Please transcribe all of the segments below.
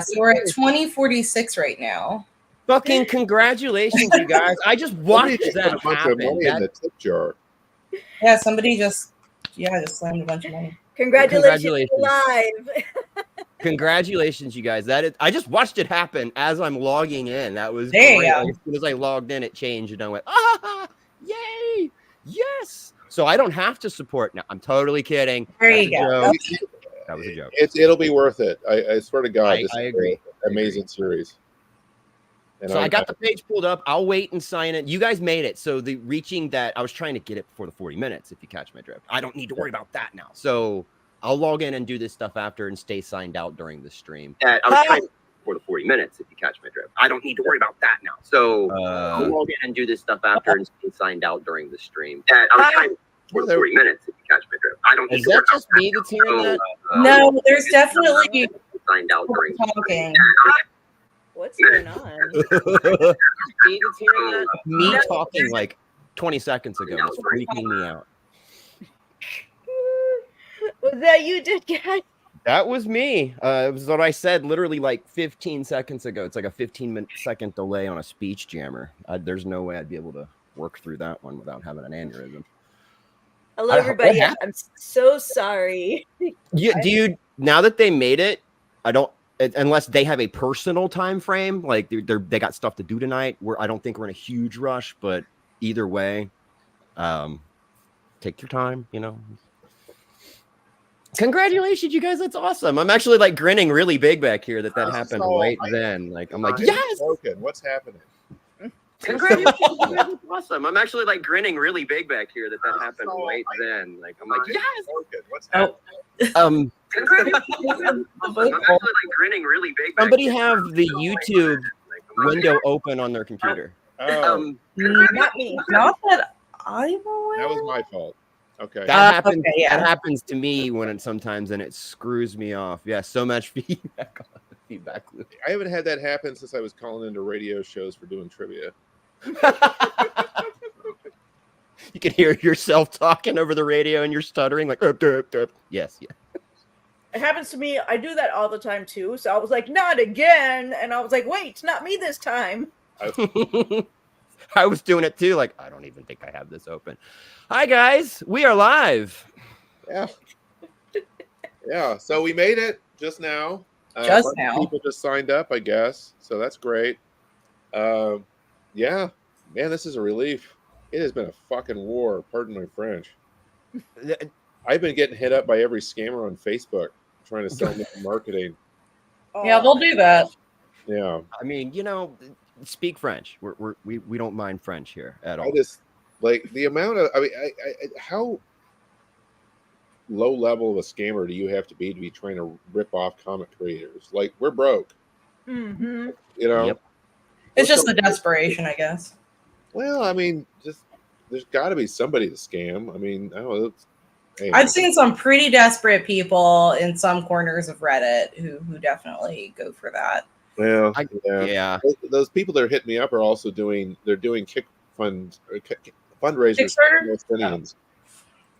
So we're at 2046 right now. Fucking congratulations, you guys. I just watched that a bunch happen. of money in the tip jar. Yeah, somebody just slammed a bunch of money. Congratulations. Live. Congratulations, you guys. I just watched it happen as I'm logging in. That was there great. you go. Like, as soon as I logged in, it changed, and I went, ah, yay, yes. So I don't have to support now. I'm totally kidding. There you go. That was a joke. It'll be worth it. I swear to God, this I is agree. An amazing series. And so I got the page pulled up. I'll wait and sign it. You guys made it. So the reaching that, I was trying to get it before the 40 minutes, if you catch my drift. I don't need to worry about that now. So I'll log in and do this stuff after and stay signed out during the stream. I was trying for the 40 minutes, if you catch my drift. I don't need to worry about that now. So I'll log in and do this stuff after and stay signed out during the stream. I was trying for the 40 minutes, if you catch my drift. I don't need to worry about that. Is that just me that's hearing that? No, there's definitely signed out during talking. What's going on? Me talking like 20 seconds ago is freaking me out. Was that you, did guys? That was me. It was what I said literally like 15 seconds ago. It's like a 15-second delay on a speech jammer. There's no way I'd be able to work through that one without having an aneurysm. Hello, everybody. I'm so sorry. Yeah, dude. Now that they made it, I don't. Unless they have a personal time frame, like they got stuff to do tonight. I don't think we're in a huge rush, but either way, take your time. You know. Congratulations, you guys! That's awesome. I'm actually like grinning really big back here that happened right then. Like I'm like, yes. What's happening? Congratulations, you guys! That's awesome. I'm actually like grinning really big back here that happened right then. Like I'm like, yes. What's happening? I'm actually like grinning really big. Somebody have the YouTube window open on their computer. Not me. Not that I'm aware. That was my fault. Okay. That happens. Okay, yeah. That happens to me sometimes, and it screws me off. Yeah, so much feedback on the feedback loop. I haven't had that happen since I was calling into radio shows for doing trivia. You can hear yourself talking over the radio, and you're stuttering like, yes, yeah. It happens to me. I do that all the time too. So I was like, not again. And I was like, wait, not me this time. I was doing it too. Like, I don't even think I have this open. Hi, guys. We are live. Yeah. Yeah. So we made it just now. Just now. People just signed up, I guess. So that's great. Yeah. Man, this is a relief. It has been a fucking war. Pardon my French. I've been getting hit up by every scammer on Facebook trying to sell me marketing. Yeah, they'll do that. Yeah. I mean, you know, speak French. We don't mind French here at all. I just like the amount of. I mean, how low level of a scammer do you have to be trying to rip off comic creators? Like, we're broke. Mm-hmm. You know. Yep. It's just the desperation, I guess. Well, I mean, just there's got to be somebody to scam. I mean, I don't know. Hey, I've seen some pretty desperate people in some corners of Reddit who definitely go for that. Well, yeah. Those people that are hitting me up are also doing fundraisers Kickstarter? for Palestinians.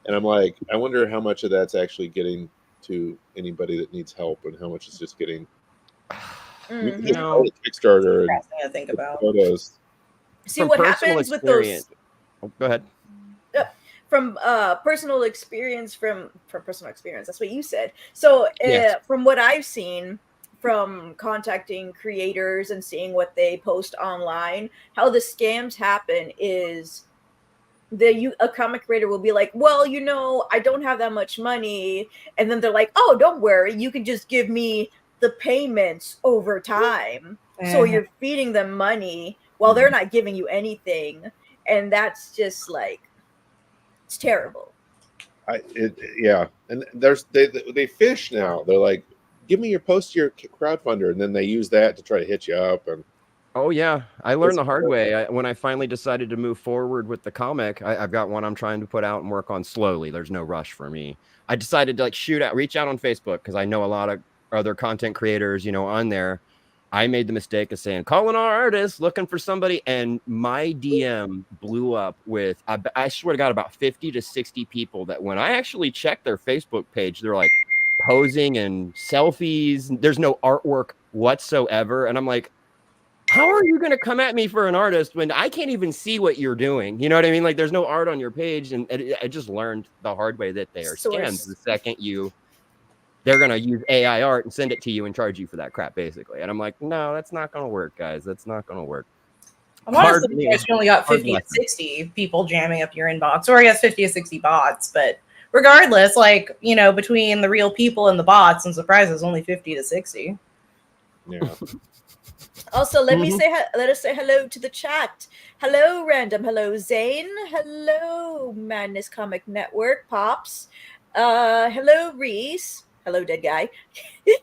And I'm like, I wonder how much of that's actually getting to anybody that needs help and how much is just getting Mm-hmm. you know, Kickstarter and Interesting to think about. photos. See what happens with those. Oh, go ahead. From personal experience, from personal experience. That's what you said. So Yes. From what I've seen from contacting creators and seeing what they post online, how the scams happen is a comic creator will be like, well, you know, I don't have that much money. And then they're like, oh, don't worry. You can just give me the payments over time. So you're feeding them money while they're not giving you anything. And that's just like, it's terrible. Yeah, and they fish now. They're like, give me your post to your crowdfunder, and then they use that to try to hit you up. And oh yeah, I learned the hard way when I finally decided to move forward with the comic. I've got one I'm trying to put out and work on slowly. There's no rush for me. I decided to like reach out on Facebook because I know a lot of other content creators, you know, on there. I made the mistake of saying, calling our artists, looking for somebody. And my DM blew up with, I swear to God, about 50 to 60 people that when I actually checked their Facebook page, they're like posing and selfies. There's no artwork whatsoever. And I'm like, how are you going to come at me for an artist when I can't even see what you're doing? You know what I mean? Like, there's no art on your page. And I just learned the hard way that they are scams. The second they're going to use AI art and send it to you and charge you for that crap, basically. And I'm like, no, that's not going to work, guys. That's not going to work. I'm honestly surprised you only got 50 to 60 people jamming up your inbox, or I guess 50 to 60 bots. But regardless, like, you know, between the real people and the bots, I'm surprised it's only 50 to 60. Yeah. Also, let us say hello to the chat. Hello, Random. Hello, Zane. Hello, Madness Comic Network. Pops. Hello, Reese. Hello, dead guy.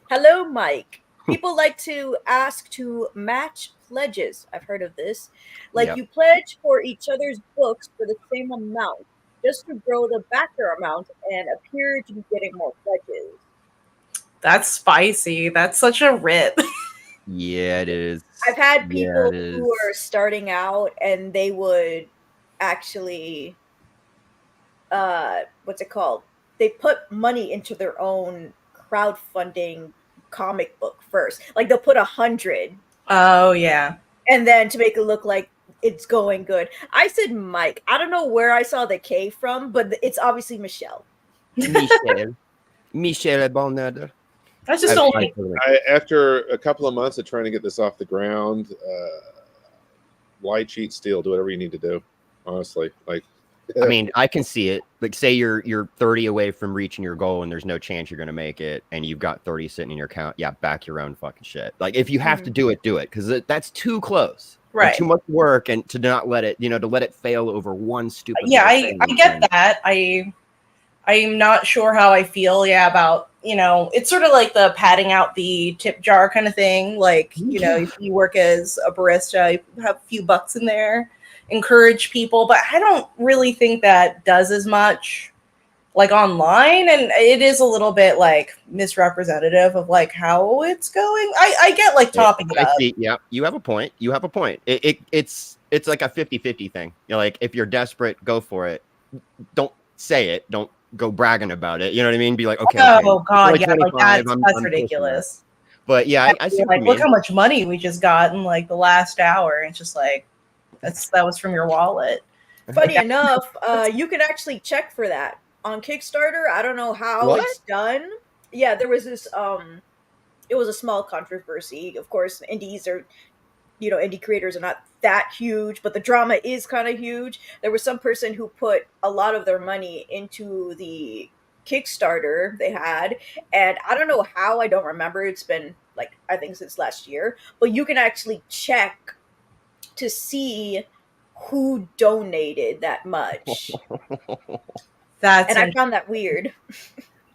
Hello, Mike. People like to ask to match pledges. I've heard of this. Like, you pledge for each other's books for the same amount, just to grow the backer amount and appear to be getting more pledges. That's spicy. That's such a rip. Yeah, it is. I've had people who are starting out and they would actually, what's it called? They put money into their own crowdfunding comic book first. Like, they'll put 100. Oh, yeah. And then to make it look like it's going good. I said Mike. I don't know where I saw the K from, but it's obviously Michelle. Michelle Bonner. That's just only. After a couple of months of trying to get this off the ground, lie, cheat, steal, do whatever you need to do. Honestly, like, I mean, I can see it. Like, say you're 30 away from reaching your goal, and there's no chance you're going to make it, and you've got 30 sitting in your account. Yeah, back your own fucking shit. Like, if you have to do it, because that's too close. Right. Too much work, and to not let it, to let it fail over one stupid. Yeah, I get that. I'm not sure how I feel. Yeah, about, it's sort of like the padding out the tip jar kind of thing. Like, if you work as a barista, you have a few bucks in there, encourage people. But I don't really think that does as much, like, online, and it is a little bit like misrepresentative of like how it's going. I get like topping it up. Yeah, you have a point. It's like a 50-50 thing. Like, if you're desperate, go for it. Don't say it. Don't go bragging about it. You know what I mean? Be like, okay. Oh God, yeah, like that's ridiculous. But yeah, I see. Like, look how much money we just got in like the last hour. It's just like that was from your wallet. Funny enough, you can actually check for that on Kickstarter. I don't know how it's done. Yeah, there was this. It was a small controversy. Of course, indies are, indie creators are not that huge, but the drama is kind of huge. There was some person who put a lot of their money into the Kickstarter they had, and I don't know how, I don't remember. It's been like, I think since last year, but you can actually check to see who donated that much. I found that weird.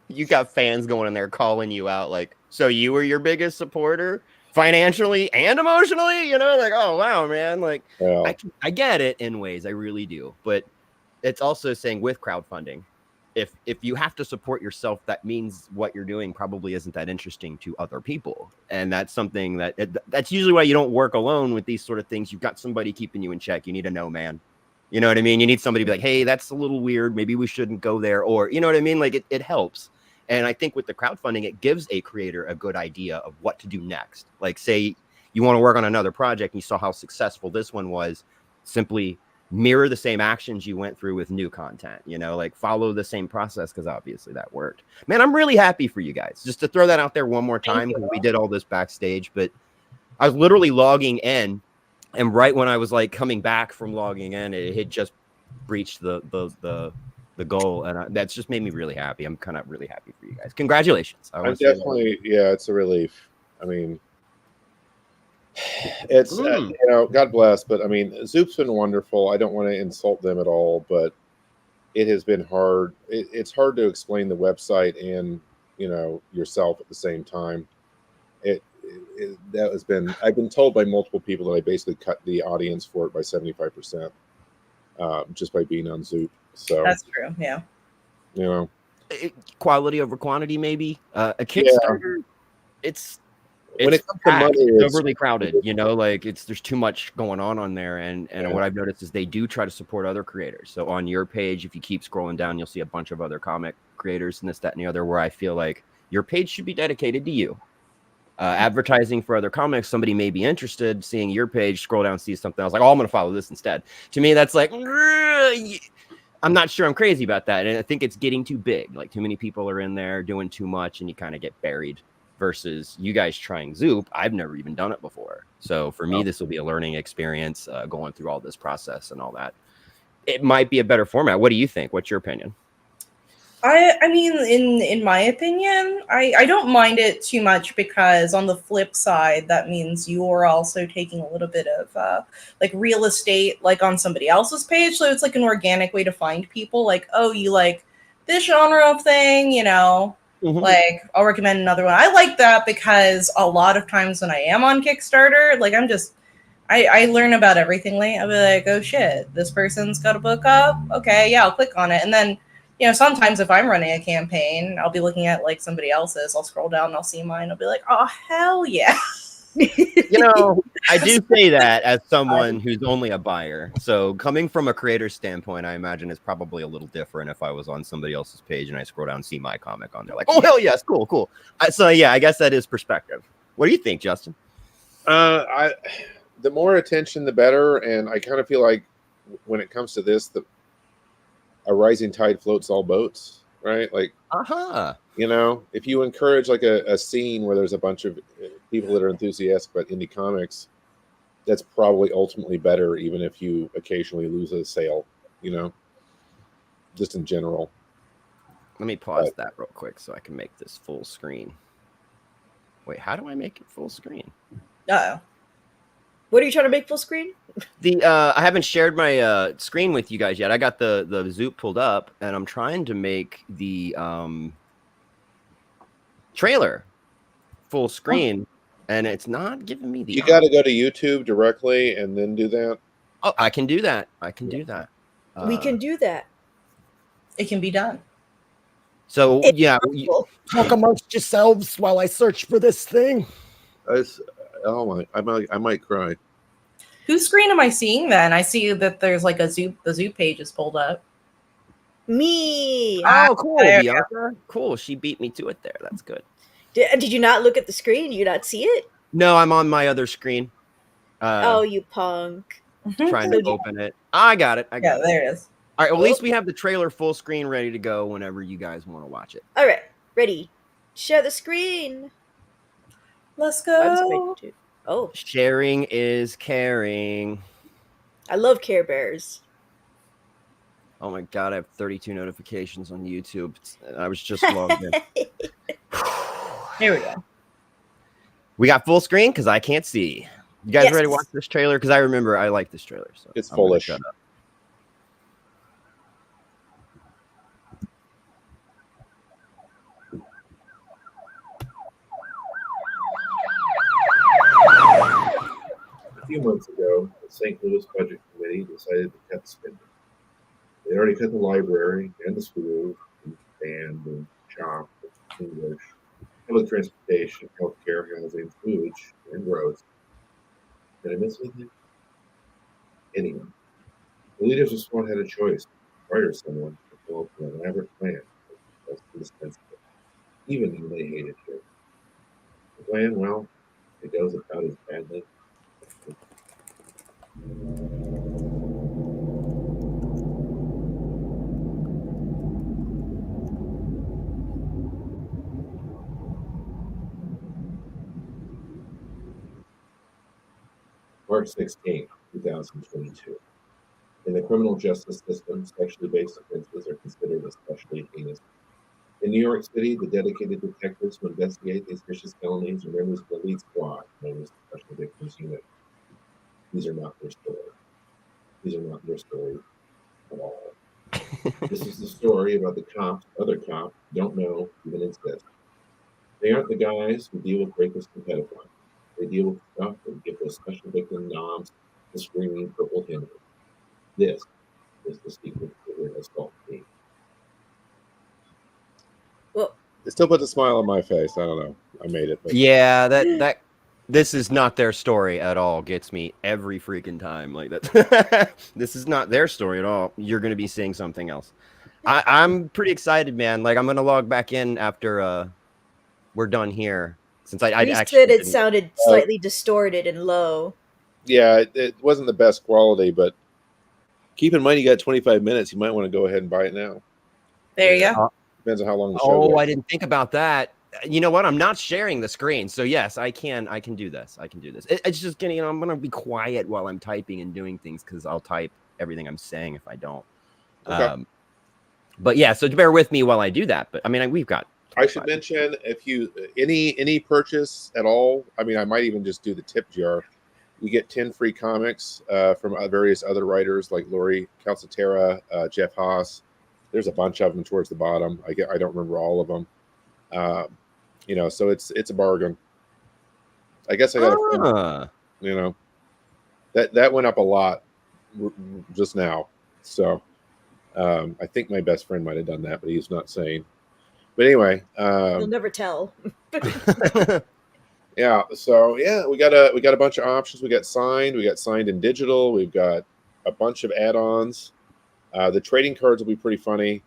You got fans going in there calling you out, like, so you were your biggest supporter financially and emotionally, like, oh wow, man, like, yeah. I get it in ways, I really do, but it's also saying with crowdfunding, if you have to support yourself, that means what you're doing probably isn't that interesting to other people, and that's something that's usually why you don't work alone with these sort of things. You've got somebody keeping you in check. You need to know, man. You know what I mean? You need somebody to be like, hey, that's a little weird, maybe we shouldn't go there, or you know what I mean? Like, it helps. And I think with the crowdfunding, it gives a creator a good idea of what to do next. Like, say you want to work on another project and you saw how successful this one was, simply mirror the same actions you went through with new content, like follow the same process, because obviously that worked. Man, I'm really happy for you guys. Just to throw that out there one more time, because we did all this backstage, but I was literally logging in, and right when I was like coming back from logging in, it had just breached the goal, and that's just made me really happy. I'm kind of really happy for you guys. Congratulations. I'm definitely, it's a relief. I mean, it's God bless, but I mean, Zoop's been wonderful. I don't want to insult them at all, but it has been hard. It's hard to explain the website and yourself at the same time. That has been. I've been told by multiple people that I basically cut the audience for it by 75%, just by being on Zoop. So that's true. Yeah. Quality over quantity, maybe. A Kickstarter, it's when it comes to money, it's overly crowded. Like, there's too much going on there, and what I've noticed is they do try to support other creators. So on your page, if you keep scrolling down, you'll see a bunch of other comic creators and this, that, and the other. Where I feel like your page should be dedicated to you. advertising for other comics. Somebody may be interested, seeing your page, scroll down, see something else, like, oh, I'm going to follow this instead. To me, that's like, I'm not sure I'm crazy about that. And I think it's getting too big. Like, too many people are in there doing too much, and you kind of get buried. Versus you guys trying Zoop. I've never even done it before. So for me, this will be a learning experience, going through all this process and all that. It might be a better format. What do you think? What's your opinion? I mean, in my opinion, I don't mind it too much, because on the flip side, that means you're also taking a little bit of like real estate, like on somebody else's page. So it's like an organic way to find people. Like, oh, you like this genre of thing, you know. Mm-hmm. Like, I'll recommend another one. I like that, because a lot of times when I am on Kickstarter, like, I learn about everything late. I'll be like, oh shit, this person's got a book up. Okay, yeah, I'll click on it. And then, you know, sometimes if I'm running a campaign, I'll be looking at like somebody else's. I'll scroll down and I'll see mine. I'll be like, oh, hell yeah. You know, I do say that as someone who's only a buyer. So coming from a creator standpoint, I imagine it's probably a little different if I was on somebody else's page and I scroll down and see my comic on there. Like, oh, hell yes, cool. So, yeah, I guess that is perspective. What do you think, Justin? The more attention, the better. And I kind of feel like when it comes to this, a rising tide floats all boats, right? Like, you know, if you encourage like a scene where there's a bunch of people that are enthusiastic about indie comics, that's probably ultimately better, even if you occasionally lose a sale, you know, just in general. Let me pause that real quick so I can make this full screen. Wait, how do I make it full screen? Uh-oh. What are you trying to make full screen? I haven't shared my screen with you guys yet. I got the Zoop pulled up, and I'm trying to make the trailer full screen, and it's not giving me the. You got to go to YouTube directly and then do that. Oh, I can do that. I can do that. We can do that. It can be done. So yeah, talk amongst yourselves while I search for this thing. Oh my! I might cry. Whose screen am I seeing then? I see that there's like the Zoop page is pulled up. Me. Oh, cool, Bianca. Cool. She beat me to it there. That's good. Did you not look at the screen? Did you not see it? No, I'm on my other screen. Oh, you punk. Trying to open it. I got it. I got it. There it is. All right. Well, at least we have the trailer full screen ready to go whenever you guys want to watch it. All right. Ready. Share the screen. Let's go. Oh. Sharing is caring. I love Care Bears. Oh my God, I have 32 notifications on YouTube. I was just logged in. Here we go. We got full screen because I can't see. You guys ready to watch this trailer? Because I remember I like this trailer. So it's foolish. Shut up. A few months ago, the St. Louis Budget Committee decided to cut spending. They already cut the library and the schools, and band and shop, English, public transportation, healthcare, housing, food, and roads. Did I miss anything? Anyone. The leaders of SWAT had a choice to fire someone to develop an elaborate plan that was indispensable, even when they hated him. The plan, well, it goes about as badly. March 16, 2022. In the criminal justice system, sexually based offenses are considered especially heinous. In New York City, the dedicated detectives who investigate these vicious felonies are members of the lead squad, known as the Special Victims Unit. These are not their story. These are not their story at all. This is the story about the cops, other cops, don't know, even exist. They aren't the guys who deal with rapists and pedophiles. They deal with stuff that give those special victim knobs the screaming purple hymn. This is the secret to the assault team. Well, it still puts a smile on my face. I don't know. I made it. But. Yeah, that this is not their story at all. Gets me every freaking time. Like that. This is not their story at all. You're going to be seeing something else. I'm pretty excited, man. Like I'm going to log back in after we're done here. since I You actually said it didn't- sounded slightly distorted and low. Yeah, it wasn't the best quality, but keep in mind you got 25 minutes. You might want to go ahead and buy it now. There you go. Depends on how long the show Oh, goes. I didn't think about that. You know what? I'm not sharing the screen, so yes, I can do this. I can do this. It's just getting. I'm gonna be quiet while I'm typing and doing things because I'll type everything I'm saying if I don't. Okay. But yeah, so bear with me while I do that. But I mean, we've got. I should mention if you any purchase at all. I mean, I might even just do the tip jar. You get 10 free comics from various other writers like Lori Calcaterra, Jeff Haas. There's a bunch of them towards the bottom. I don't remember all of them. You know, so it's a bargain. I guess I got you know, that went up a lot just now. So I think my best friend might have done that, but he's not saying. But anyway, You'll never tell. yeah. So yeah, we got a bunch of options. We got signed in digital. We've got a bunch of add-ons. The trading cards will be pretty funny.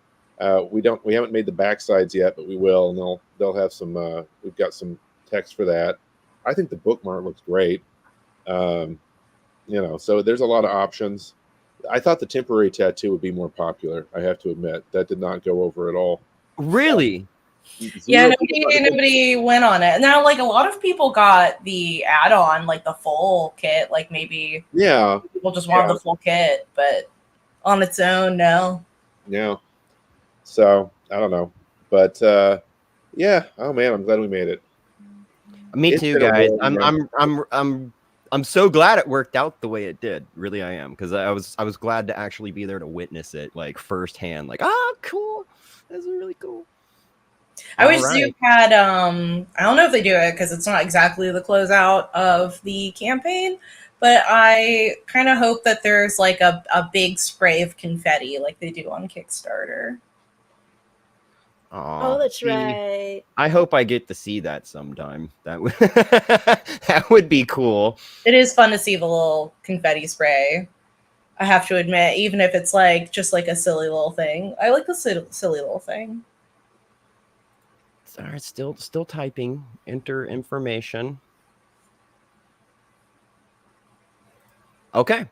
We haven't made the backsides yet, but we will, and they'll have some. We've got some text for that. I think the bookmark looks great. You know, so there's a lot of options. I thought the temporary tattoo would be more popular. I have to admit that did not go over at all. Really? Yeah, nobody went on it. Now, like a lot of people got the add-on, like the full kit. Like maybe people just wanted the full kit, but on its own, no. Yeah. So I don't know, but yeah. Oh man, I'm glad we made it. Me too, guys. I'm so glad it worked out the way it did. Really, I am, because I was glad to actually be there to witness it like firsthand. Like, cool. That's really cool. I wish Zoom had I don't know if they do it because it's not exactly the closeout of the campaign, but I kind of hope that there's like a big spray of confetti like they do on Kickstarter. Oh, that's right. I hope I get to see that sometime. That would that would be cool. It is fun to see the little confetti spray. I have to admit, even if it's like just like a silly little thing, I like the silly little thing. All right, still typing. Enter information. Okay.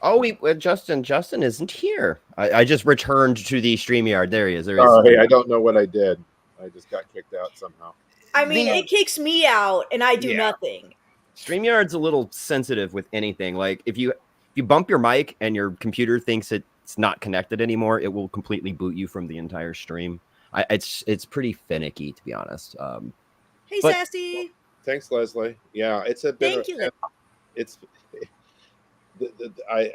Oh, Justin isn't here. I just returned to the StreamYard. There he is. Sorry, I don't know what I did. I just got kicked out somehow. I mean, it kicks me out, and I do nothing. StreamYard's a little sensitive with anything. Like if you bump your mic and your computer thinks it's not connected anymore, it will completely boot you from the entire stream. It's pretty finicky, to be honest. Hey, Sassy. Thanks, Leslie. Yeah, it's a bit. Thank you. It's.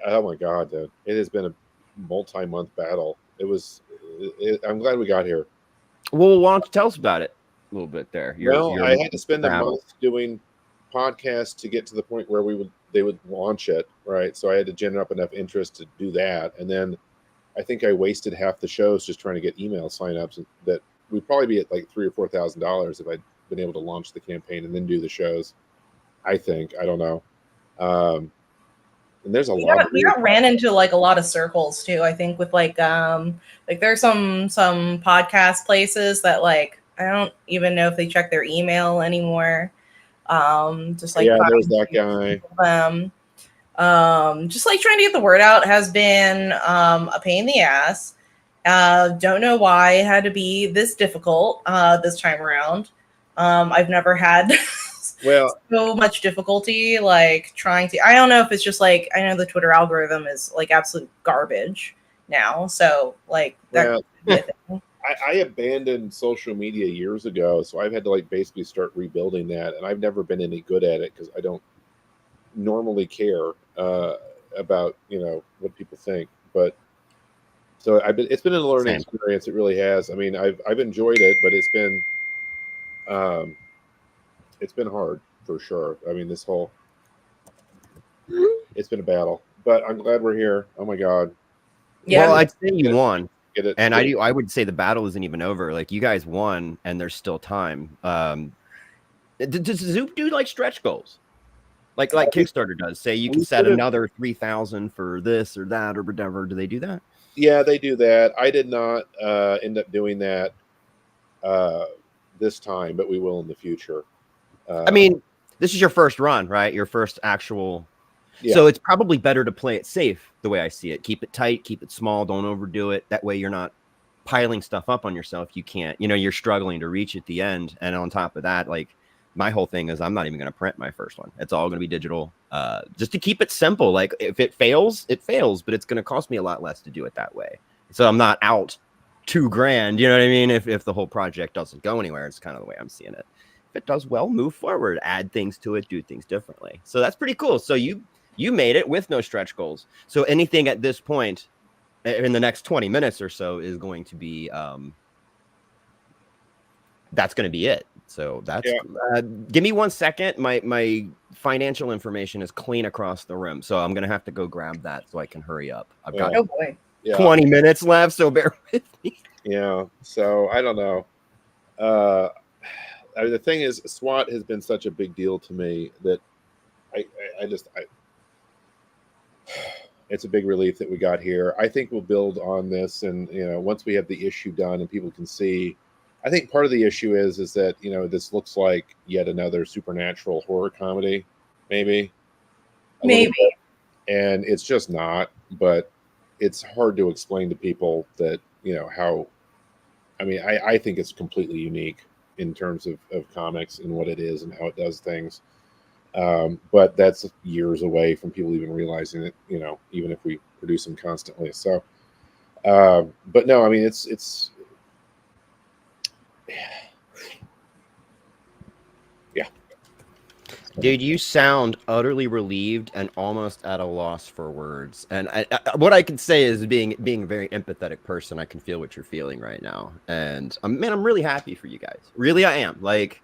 Oh my god, dude. It has been a multi-month battle. I'm glad we got here. Well, why don't you tell us about it a little bit there? I had to spend a month doing podcasts to get to the point where they would launch it, right? So I had to generate up enough interest to do that, and then I think I wasted half the shows just trying to get email signups. That we'd probably be at like $3,000 or $4,000 if I'd been able to launch the campaign and then do the shows. I don't know. And there's a lot. We got ran into like a lot of circles too. I think with like there's some podcast places that like I don't even know if they check their email anymore. Just like there's that guy. Just like trying to get the word out has been a pain in the ass. Don't know why it had to be this difficult this time around. I've never had so much difficulty like trying to. I don't know if it's just like I know the Twitter algorithm is like absolute garbage now. So like that. I abandoned social media years ago, so I've had to like basically start rebuilding that, and I've never been any good at it because I don't normally care about what people think. But so it's been a learning experience. It really has. I mean, I've enjoyed it, but it's been hard for sure. I mean, it's been a battle, but I'm glad we're here. Oh my god. Yeah. Well, I'd say you won. And I would say the battle isn't even over. Like you guys won, and there's still time. Does Zoop do like stretch goals, like Kickstarter does? Say you can set another 3,000 for this or that or whatever. Do they do that? Yeah, they do that. I did not end up doing that this time, but we will in the future. I mean, this is your first run, right? Your first actual. Yeah. So it's probably better to play it safe the way I see it. Keep it tight, keep it small, don't overdo it. That way you're not piling stuff up on yourself. You can't, you're struggling to reach at the end. And on top of that, like my whole thing is I'm not even going to print my first one. It's all going to be digital, just to keep it simple. Like if it fails, but it's going to cost me a lot less to do it that way. So I'm not out $2,000. You know what I mean? If the whole project doesn't go anywhere, it's kind of the way I'm seeing it. If it does well, move forward, add things to it, do things differently. So that's pretty cool. So you made it with no stretch goals. So anything at this point in the next 20 minutes or so is going to be, that's going to be it. So that's, give me 1 second. My financial information is clean across the room. So I'm going to have to go grab that so I can hurry up. I've got 20 minutes left. So bear with me. Yeah. So I don't know. The thing is, SWAT has been such a big deal to me that it's a big relief that we got here. I think we'll build on this, and once we have the issue done and people can see, I think part of the issue is that this looks like yet another supernatural horror comedy, maybe, and it's just not. But it's hard to explain to people that how. I mean, I think it's completely unique in terms of comics and what it is and how it does things. But that's years away from people even realizing it, even if we produce them constantly. So, but no, I mean, it's yeah. Dude, you sound utterly relieved and almost at a loss for words. And what I can say is being a very empathetic person, I can feel what you're feeling right now. And I'm really happy for you guys. Really, I am. Like,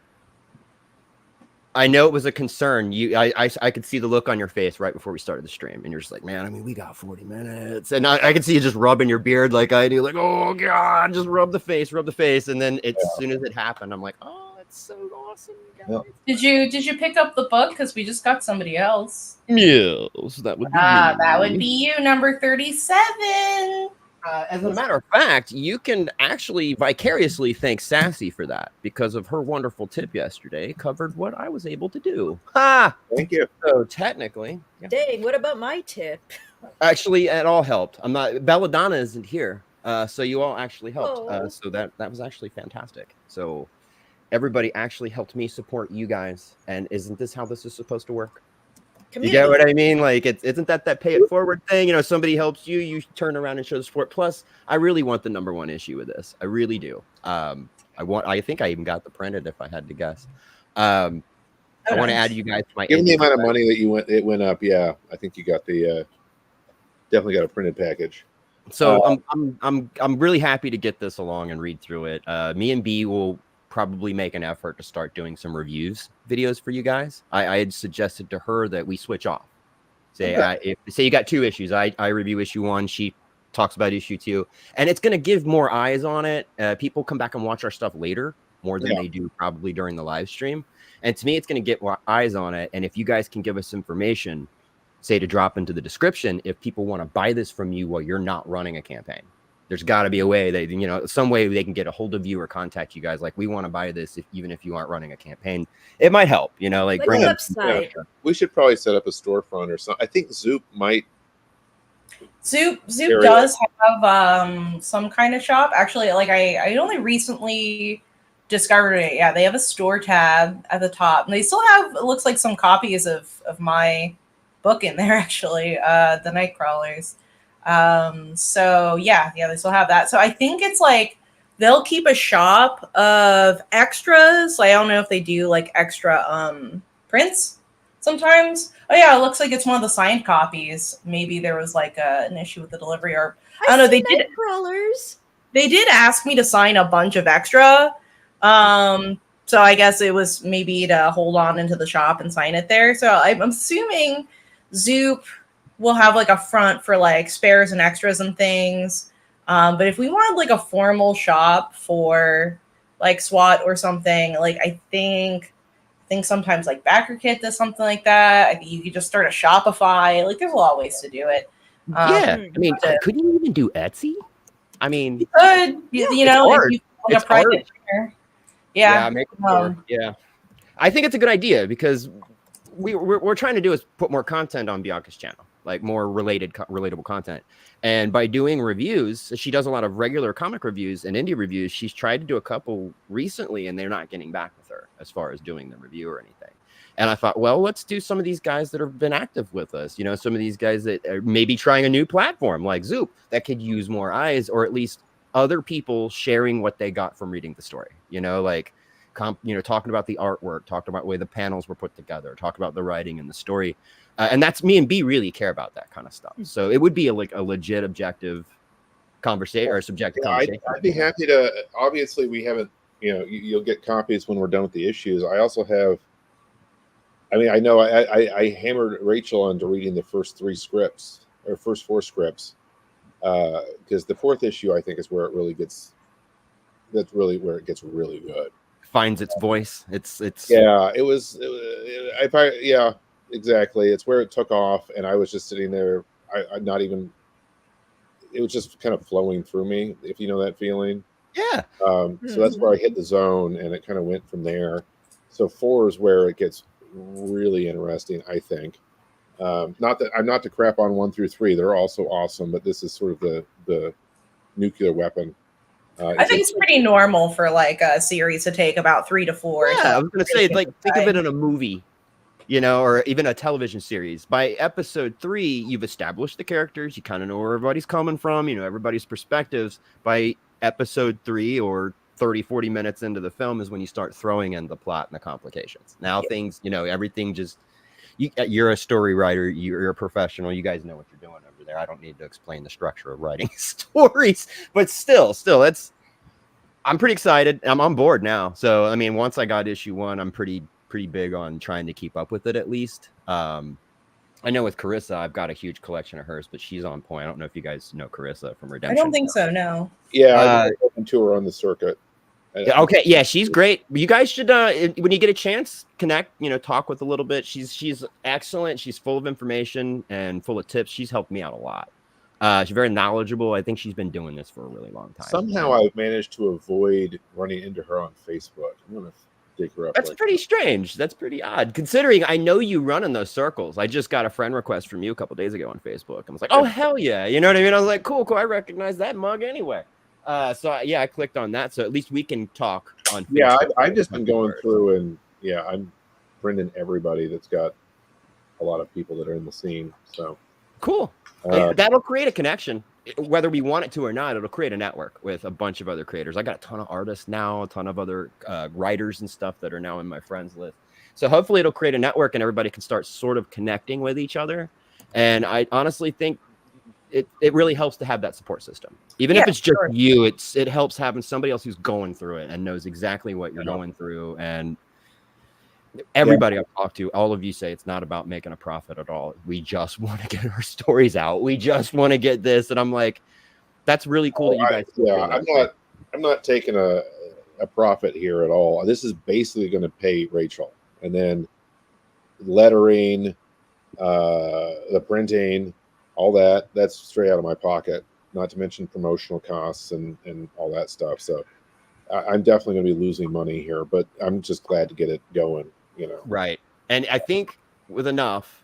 I know it was a concern. I could see the look on your face right before we started the stream, and you're just like, man, I mean, we got 40 minutes, and I can see you just rubbing your beard like I do, like, oh god, just rub the face, and then as soon as it happened, I'm like, oh, that's so awesome, guys. Did you pick up the book? Because we just got somebody else. Yes, that would be me. That would be you, number 37. As a matter of fact, you can actually vicariously thank Sassy for that, because of her wonderful tip yesterday covered what I was able to do. Ha! Thank you. So technically, Dang, what about my tip? actually, it all helped. I'm not. Belladonna isn't here, so you all actually helped. So that was actually fantastic. So everybody actually helped me support you guys, and isn't this how this is supposed to work? You get what I mean? Like, isn't that pay it forward thing? Somebody helps you, you turn around and show the support. Plus, I really want the #1 issue with this. I really do. I think I even got the printed, if I had to guess. I want to add you guys to my. Given the amount of money that it went up, yeah, I think you got the definitely got a printed package. So I'm really happy to get this along and read through it. Me and B will probably make an effort to start doing some reviews videos for you guys. I had suggested to her that we switch off. Say you got 2 issues, I review issue 1, she talks about issue 2, and it's going to give more eyes on it. People come back and watch our stuff later more than they do probably during the live stream, and to me it's going to get more eyes on it. And if you guys can give us information, say to drop into the description, if people want to buy this from you while you're not running a campaign, there's got to be a way that, some way they can get a hold of you or contact you guys. Like, we want to buy this, even if you aren't running a campaign. It might help, like bring up. We should probably set up a storefront or something. I think Zoop might. Zoop does have some kind of shop. Actually, like I only recently discovered it. Yeah, they have a store tab at the top, and they still have, it looks like, some copies of my book in there. Actually, the Nightcrawlers. So yeah, they still have that. So I think it's like they'll keep a shop of extras. I don't know if they do like extra prints sometimes. Oh yeah, it looks like it's one of the signed copies. Maybe there was like an issue with the delivery, or I don't know. They did ask me to sign a bunch of extra. So I guess it was maybe to hold on into the shop and sign it there. So I'm assuming Zoop will have like a front for like spares and extras and things. But if we wanted like a formal shop for like SWAT or something, like I think sometimes like BackerKit does something like that. I think you could just start a Shopify. Like, there's a lot of ways to do it. I mean, could you even do Etsy? I mean, you could, if you want a private share. Yeah. make it more. Yeah, I think it's a good idea because we're trying to do is put more content on Bianca's channel, like more relatable content. And by doing reviews, she does a lot of regular comic reviews and indie reviews. She's tried to do a couple recently, and they're not getting back with her as far as doing the review or anything. And I thought, well, let's do some of these guys that have been active with us. You know, some of these guys that are maybe trying a new platform like Zoop that could use more eyes, or at least other people sharing what they got from reading the story. You know, like talking about the artwork, talking about the way the panels were put together, talk about the writing and the story. And that's me and B really care about that kind of stuff. So it would be a legit objective conversation or subjective conversation. I'd be happy to. Obviously, we haven't. You know, you'll get copies when we're done with the issues. I also have. I mean, I know I hammered Rachel into reading the first 3 scripts or first 4 scripts because the 4th issue I think is where it really gets. That's really where it gets really good. Finds its voice. It's yeah. Yeah, exactly. It's where it took off, and I was just sitting there. I'm not even. It was just kind of flowing through me, if you know that feeling. Yeah. So that's where I hit the zone, and it kind of went from there. So 4 is where it gets really interesting, I think. Not that I'm not to crap on 1 through 3; they're also awesome, but this is sort of the nuclear weapon. I think it's pretty normal for like a series to take about 3 to 4. Yeah, I was gonna say, like, think of it in a movie, you know, or even a television series. By episode 3, you've established the characters, you kind of know where everybody's coming from, you know, everybody's perspectives. By episode 3 or 30-40 minutes into the film is when you start throwing in the plot and the complications. Now things, you know, everything just you're a story writer, you're a professional, you guys know what you're doing over there. I don't need to explain the structure of writing stories, but still I'm pretty excited. I'm on board now. So I mean, once I got issue 1, I'm pretty big on trying to keep up with it at least. I know with Carissa, I've got a huge collection of hers, but she's on point. I don't know if you guys know Carissa from Redemption. I don't think so, no. Yeah, I've been talking to her on the circuit. Okay, yeah, she's great. You guys should, when you get a chance, connect. You know, talk with a little bit. She's excellent. She's full of information and full of tips. She's helped me out a lot. She's very knowledgeable. I think she's been doing this for a really long time. Somehow I've managed to avoid running into her on Facebook. I'm gonna dig her up. That's pretty strange. That's pretty odd, considering I know you run in those circles. I just got a friend request from you a couple days ago on Facebook. I was like, oh hell yeah, you know what I mean? I was like, cool. I recognize that mug anyway. So yeah, I clicked on that. So at least we can talk on Facebook. Yeah, I've just been going through, and yeah, I'm friending everybody that's got a lot of people that are in the scene. So cool. That'll create a connection, whether we want it to or not. It'll create a network with a bunch of other creators. I got a ton of artists now, a ton of other writers and stuff that are now in my friends list. So hopefully it'll create a network and everybody can start sort of connecting with each other. And I honestly think it really helps to have that support system. Even if it's just you, it helps having somebody else who's going through it and knows exactly what you're going through. And everybody I've talked to, all of you say it's not about making a profit at all. We just want to get our stories out. We just want to get this. And I'm like, that's really cool that you guys. Yeah, I'm not taking a profit here at all. This is basically going to pay Rachel, and then lettering, the printing, all that's straight out of my pocket, not to mention promotional costs and all that stuff. So I'm definitely going to be losing money here, but I'm just glad to get it going, you know. Right. And I think with enough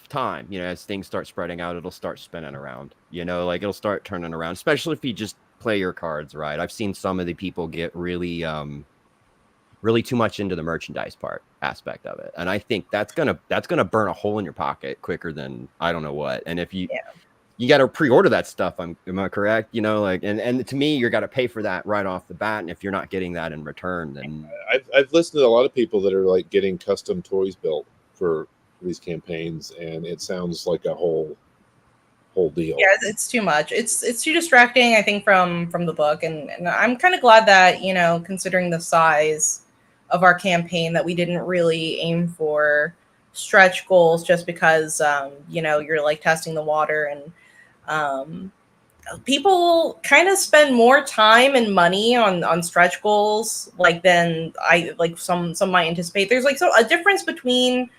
time, you know, as things start spreading out, it'll start spinning around, you know, like it'll start turning around, especially if you just play your cards right. I've seen some of the people get really too much into the merchandise aspect of it. And I think that's gonna burn a hole in your pocket quicker than I don't know what. And if you got to pre-order that stuff, am I correct? You know, like, and to me, you're got to pay for that right off the bat. And if you're not getting that in return, then I've listened to a lot of people that are like getting custom toys built for these campaigns, and it sounds like a whole deal. Yeah, it's too much. It's too distracting, I think, from the book. And I'm kind of glad that, you know, considering the size of our campaign, that we didn't really aim for stretch goals, just because you know, you're like testing the water, and people kind of spend more time and money on stretch goals than some might anticipate. There's like a difference between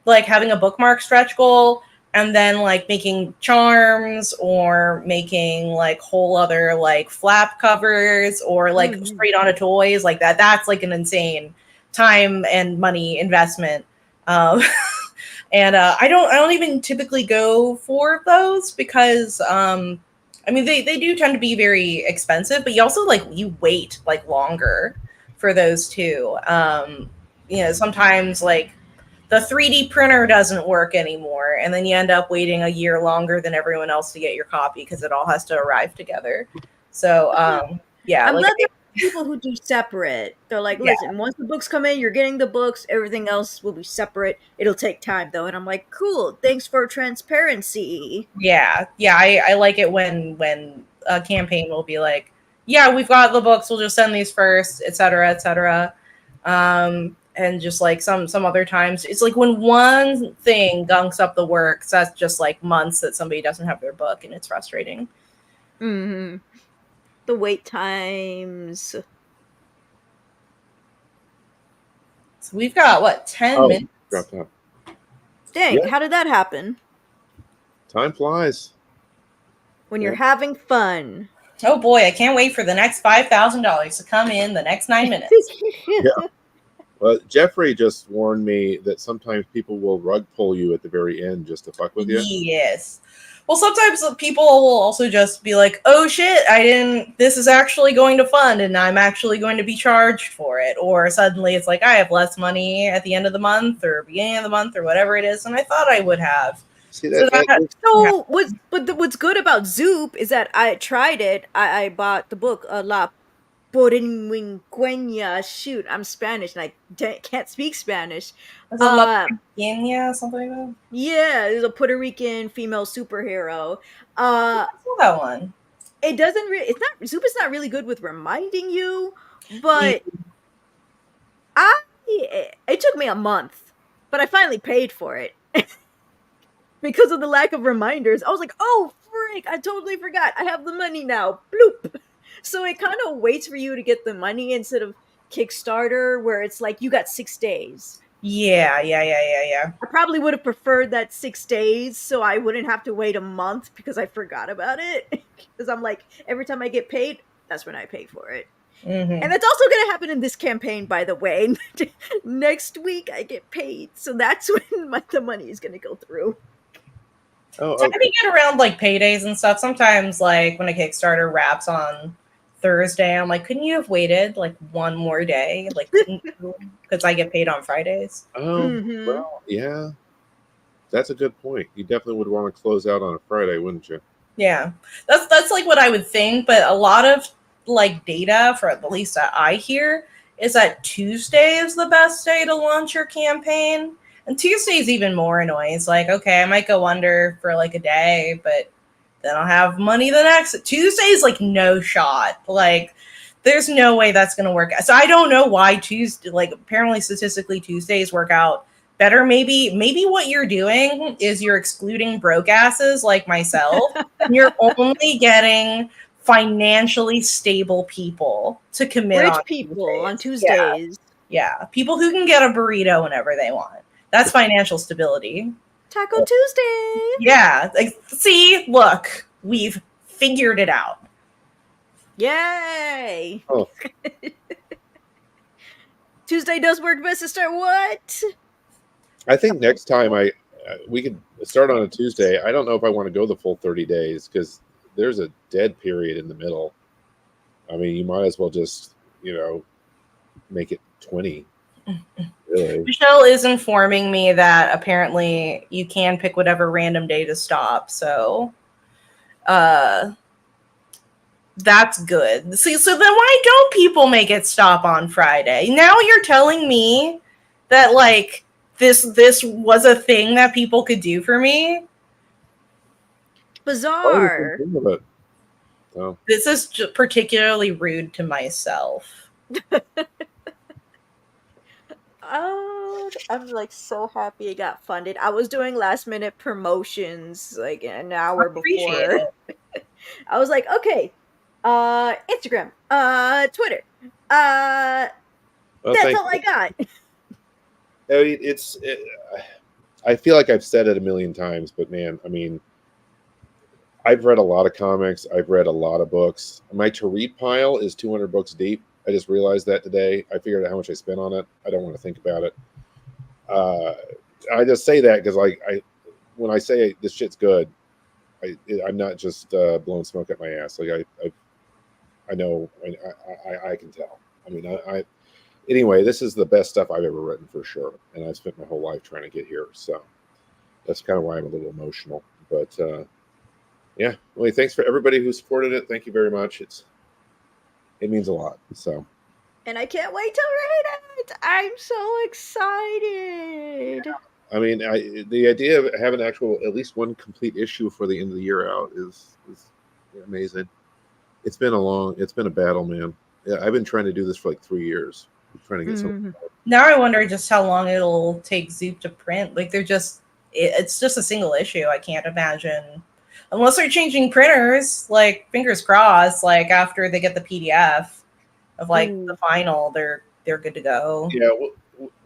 like having a bookmark stretch goal and then like making charms or making like whole other like flap covers or like straight onto toys like that. That's like an insane time and money investment. And I don't even typically go for those because I mean they do tend to be very expensive, but you also like you wait like longer for those too. You know, sometimes like the 3D printer doesn't work anymore, and then you end up waiting a year longer than everyone else to get your copy because it all has to arrive together. So yeah, I'm like glad there are people who do separate. They're like, Yeah. listen, once the books come in, you're getting the books. Everything else will be separate. It'll take time though. And I'm like, cool. Thanks for transparency. yeah, I like it when a campaign will be like, yeah, we've got the books, we'll just send these first, etc., etc. And just like some other times, it's like when one thing gunks up the works, that's just like months that somebody doesn't have their book, and it's frustrating. Mm-hmm. The wait times. So we've got what 10 minutes. Dropped out. Dang, Yeah. how did that happen? Time flies. When you're having fun. Oh boy, I can't wait for the next $5,000 to come in the next 9 minutes. Yeah. Well, Jeffrey just warned me that sometimes people will rug pull you at the very end just to fuck with you. Yes. Well, sometimes people will also just be like, oh shit, this is actually going to fund and I'm actually going to be charged for it. Or suddenly it's like, I have less money at the end of the month or beginning of the month or whatever it is than I thought I would have. See that? So what's good about Zoop is that I tried it. I bought the book La Poringueña. Shoot, I'm Spanish and I can't speak Spanish. Is it La Pequeña, something like that? Yeah, there's a Puerto Rican female superhero. I saw that one. It doesn't really. It's not. Zoop is not really good with reminding you, but it took me a month, but I finally paid for it. Because of the lack of reminders, I was like, oh, freak, I totally forgot. I have the money now. Bloop. So it kind of waits for you to get the money instead of Kickstarter, where it's like you got 6 days. Yeah. I probably would have preferred that 6 days so I wouldn't have to wait a month because I forgot about it. Because I'm like, every time I get paid, that's when I pay for it. Mm-hmm. And that's also going to happen in this campaign, by the way. Next week I get paid. So that's when the money is going to go through. Oh, So I think get around like paydays and stuff. Sometimes, like when a Kickstarter wraps on Thursday, I'm like, couldn't you have waited like one more day? Like, because I get paid on Fridays. Oh, well, yeah. That's a good point. You definitely would want to close out on a Friday, wouldn't you? Yeah, that's like what I would think. But a lot of like data, for at least that I hear, is that Tuesday is the best day to launch your campaign. And Tuesday is even more annoying. It's like, okay, I might go under for like a day, but then I'll have money the next. Tuesday is like no shot. Like, there's no way that's going to work. So I don't know why Tuesday, like apparently statistically Tuesdays work out better. Maybe what you're doing is you're excluding broke asses like myself. You're only getting financially stable people to commit Rich on people Tuesdays. on Tuesdays. Yeah, people who can get a burrito whenever they want. That's financial stability. Taco Tuesday. Yeah. Like, see, look, we've figured it out. Yay. Oh. Tuesday does work best to start what? I think next time we could start on a Tuesday. I don't know if I want to go the full 30 days because there's a dead period in the middle. I mean, you might as well just, make it 20. Really. Michelle is informing me that apparently you can pick whatever random day to stop. So that's good. See, so then why don't people make it stop on Friday? Now you're telling me that like this was a thing that people could do for me. Bizarre. Oh. This is particularly rude to myself. Oh, I'm like so happy it got funded. I was doing last minute promotions like an hour before. I was like, okay, Instagram, Twitter, that's all I got. I mean, I feel like I've said it a million times, but man, I mean, I've read a lot of comics. I've read a lot of books. My to read pile is 200 books deep. I just realized that today. I figured out how much I spent on it. I don't want to think about it. I just say that because I when I say this shit's good, I'm not just blowing smoke at my ass. Like I know I can tell. I mean, anyway, this is the best stuff I've ever written for sure, and I've spent my whole life trying to get here. So that's kind of why I'm a little emotional. But yeah, well, thanks for everybody who supported it. Thank you very much. It means a lot. So. And I can't wait to read it. I'm so excited. I mean, the idea of having at least one complete issue for the end of the year out is amazing. It's been a battle, man. Yeah, I've been trying to do this for like 3 years. I'm trying to get something. Now I wonder just how long it'll take Zoop to print. Like it's just a single issue. I can't imagine, unless they're changing printers. Like fingers crossed. Like after they get the PDF of like the final, they're good to go. Yeah.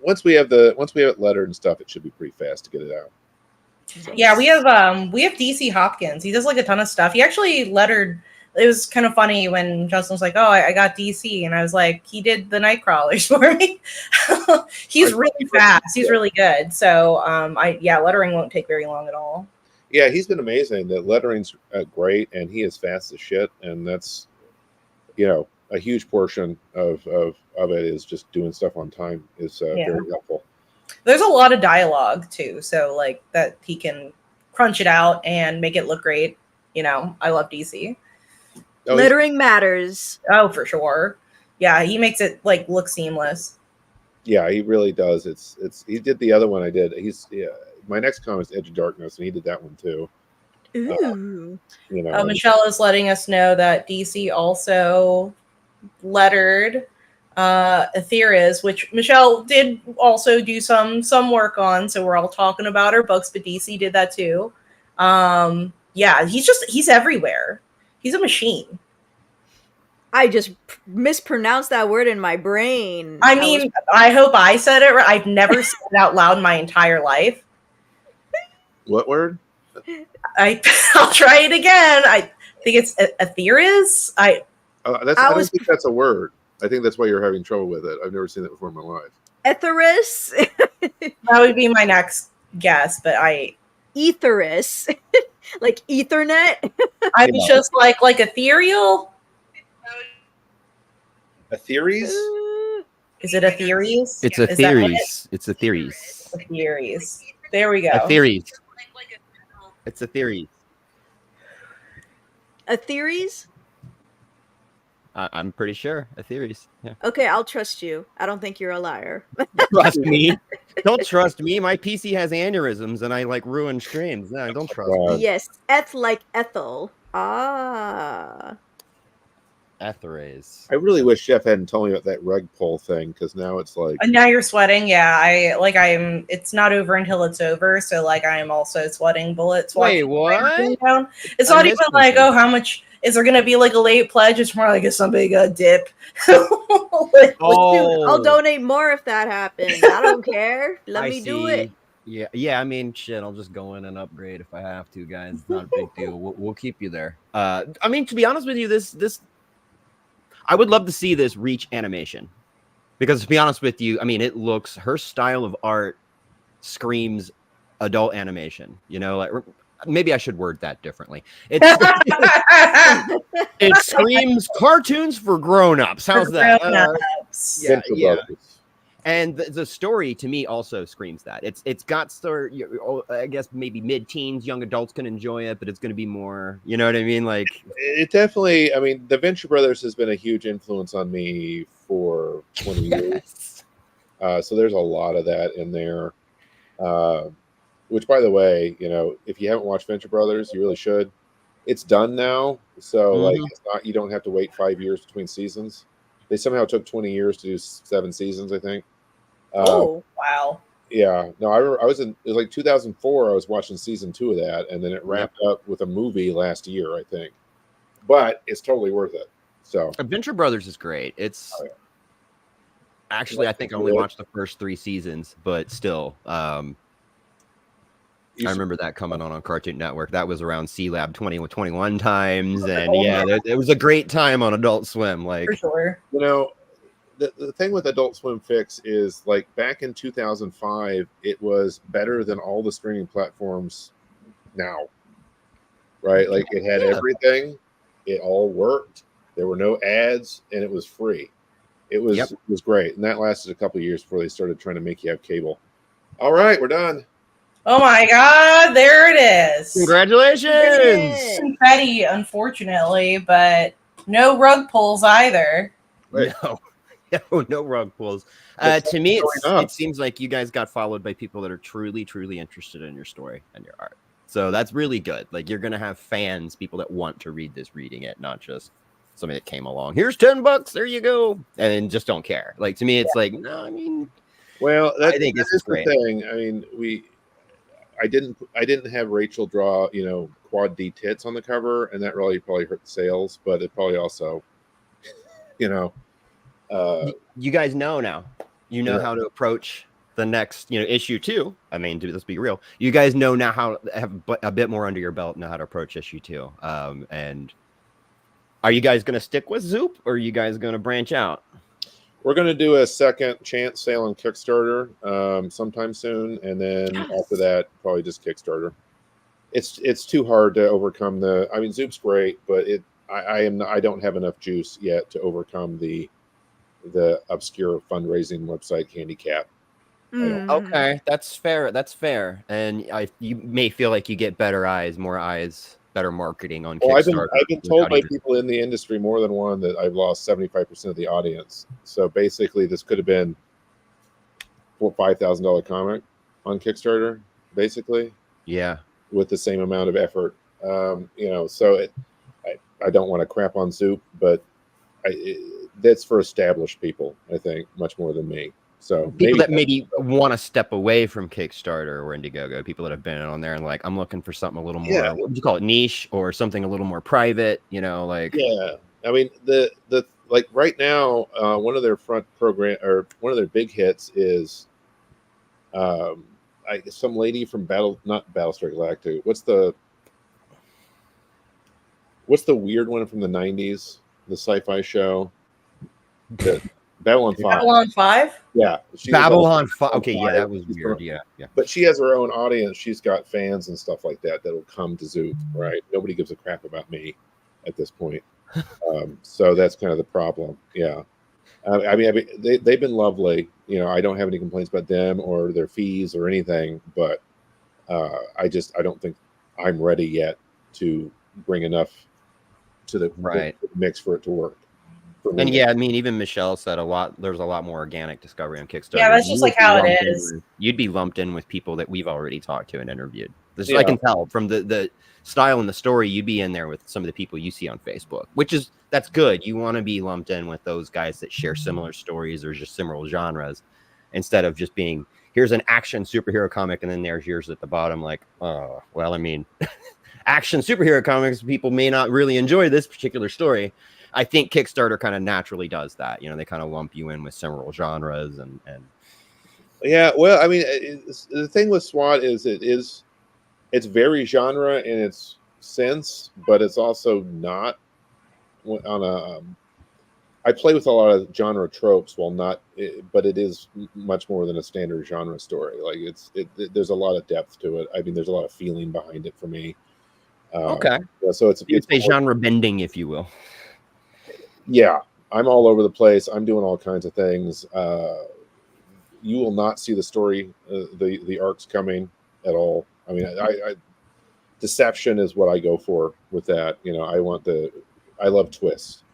Once we have it lettered and stuff, it should be pretty fast to get it out. Yeah, we have DC Hopkins. He does like a ton of stuff. He actually lettered. It was kind of funny when Justin was like, "Oh, I got DC," and I was like, "He did the Nightcrawlers for me." He's really fast. He's really good. So, lettering won't take very long at all. Yeah, he's been amazing. The lettering's great, and he is fast as shit. And that's, a huge portion of it is just doing stuff on time is very helpful. There's a lot of dialogue too, so like that he can crunch it out and make it look great. I love DC. Lettering matters. Oh, for sure. Yeah, he makes it like look seamless. Yeah, he really does. He did the other one I did. My next comic is Edge of Darkness, and he did that one too. Ooh. Michelle is letting us know that DC also lettered Aetheriz, which Michelle did also do some work on. So we're all talking about her books, but DC did that too. He's everywhere. He's a machine. I just mispronounced that word in my brain. I hope I said it right. I've never said it out loud in my entire life. What word? I'll try it again. I think it's Aetheriz. I don't think that's a word. I think that's why you're having trouble with it. I've never seen that before in my life. Aetheriz. That would be my next guess, but Aetheriz. Like Ethernet. I'm just like ethereal. Aetheriz? Is it Aetheriz? It's Aetheriz. It's Aetheriz. Aetheriz. There we go. Aetheriz. It's Aetheriz. Aetheriz? I'm pretty sure. Aetheriz. Yeah. Okay, I'll trust you. I don't think you're a liar. Trust me. Don't trust me. My PC has aneurysms and I ruin streams. No, don't trust me. Yes. Like Ethel. Ah. Aetheriz. I really wish Jeff hadn't told me about that rug pull thing, because now it's like. And now you're sweating. Yeah, it's not over until it's over. So I am also sweating bullets. Wait, what? It's not even like, oh, how much is there going to be a late pledge? It's more like, is somebody going to dip? I'll donate more if that happens. I don't care. Let me do it. Yeah. I mean, shit. I'll just go in and upgrade if I have to, guys. It's not a big deal. We'll keep you there. I mean, to be honest with you, this. I would love to see this reach animation, because to be honest with you, I mean, her style of art screams adult animation, maybe I should word that differently. It screams cartoons for grown-ups. How's that? Yeah. And the story to me also screams that. It's got story. I guess maybe mid-teens, young adults can enjoy it, but it's going to be more. You know what I mean? It definitely. I mean, the Venture Brothers has been a huge influence on me for 20 years. So there's a lot of that in there. Which, by the way, if you haven't watched Venture Brothers, you really should. It's done now, so it's not. You don't have to wait 5 years between seasons. They somehow took 20 years to do 7 seasons, I think. Oh, wow. Yeah. No, I was it was 2004. I was watching season 2 of that, and then it wrapped up with a movie last year, I think. But it's totally worth it. So Adventure Brothers is great. It's actually, I think I only watched the first 3 seasons, but still, I remember that coming on Cartoon Network. That was around C-Lab 2021 times, and yeah, it was a great time on Adult Swim. Like, For sure. You know, the thing with Adult Swim Fix is like back in 2005, it was better than all the streaming platforms now, right? Like it had everything, it all worked. There were no ads, and it was free. It was great, and that lasted a couple of years before they started trying to make you have cable. All right, we're done. Oh my God, there it is. congratulations! Confetti, unfortunately, but no rug pulls either. Wait. No rug pulls. That's To me, going up. it seems like you guys got followed by people that are truly, truly interested in your story and your art. So that's really good. Like you're gonna have fans, people that want to read this, reading it, not just somebody that came along. Here's $10, there you go, and just don't care. Like to me, it's like no. I mean, Well, I think this is the great. thing. I mean, I didn't have Rachel draw, quad D tits on the cover, and that really probably hurt the sales, but it probably also, you guys know now. You know how to approach the next, issue 2. I mean, let's be real. You guys know now how to have a bit more under your belt, know how to approach issue 2. And are you guys going to stick with Zoop, or are you guys going to branch out? we're going to do a second chance sale on Kickstarter sometime soon, and then after that, probably just Kickstarter. It's too hard to overcome I mean, Zoop's great, but I don't have enough juice yet to overcome the obscure fundraising website handicap. Okay, that's fair. That's fair. And you may feel like you get better eyes, more eyes, better marketing on Kickstarter. I've been told by people in the industry more than one that I've lost 75% of the audience. So basically, this could have been a $5,000 comic on Kickstarter, basically. Yeah. With the same amount of effort. So I don't want to crap on Zoop, but that's for established people, I think, much more than me. So people that maybe want to step away from Kickstarter or Indiegogo, people that have been on there and like, I'm looking for something a little more, what would you call it, niche, or something a little more private, like. Yeah, I mean, the like right now, one of their one of their big hits is some lady from not Battlestar Galactica. What's the weird one from the 90s, the sci-fi show? Babylon 5. Babylon 5? Yeah. Babylon 5. Okay, yeah, that was weird. Yeah. But she has her own audience. She's got fans and stuff like that that'll come to Zoop, right? Nobody gives a crap about me at this point. So that's kind of the problem. Yeah. I mean, they've been lovely. I don't have any complaints about them or their fees or anything, but I don't think I'm ready yet to bring enough to the mix for it to work. And yeah, I mean, even Michelle said there's a lot more organic discovery on Kickstarter. Yeah, that's just like how it is. You'd be lumped in with people that we've already talked to and interviewed. I can tell from the style and the story, you'd be in there with some of the people you see on Facebook, that's good. You want to be lumped in with those guys that share similar stories or just similar genres, instead of just being, here's an action superhero comic and then there's yours at the bottom. Like, well, I mean, action superhero comics, people may not really enjoy this particular story. I think Kickstarter kind of naturally does that. They kind of lump you in with similar genres and. Yeah, well, I mean, the thing with SWAT is it's very genre in its sense, but it's also not I play with a lot of genre tropes but it is much more than a standard genre story. Like there's a lot of depth to it. I mean, there's a lot of feeling behind it for me. Okay. So it's a genre bending, if you will. Yeah, I'm all over the place. I'm doing all kinds of things. You will not see the story, the arcs coming at all. I mean, deception is what I go for with that. I love twists.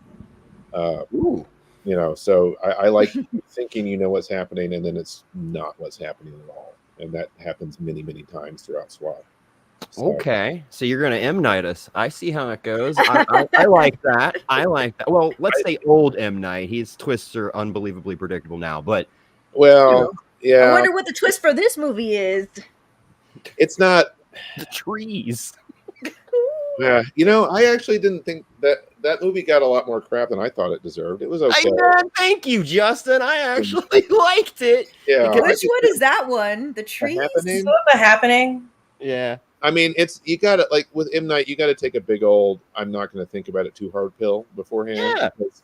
So I like thinking what's happening, and then it's not what's happening at all. And that happens many, many times throughout SWAT. So. Okay, so you're going to M. Night us. I see how it goes. I like that. I like that. Well, let's say old M. Night. His twists are unbelievably predictable now, but yeah. I wonder what the twist for this movie is. It's not the trees. Yeah, I actually didn't think that movie got a lot more crap than I thought it deserved. It was okay. Thank you, Justin. I actually liked it. Yeah. Which one is that one? The trees? The Happening? Yeah. I mean, you gotta, like with M. Night, you gotta take a big old I'm not gonna think about it too hard pill beforehand. Yeah. Because,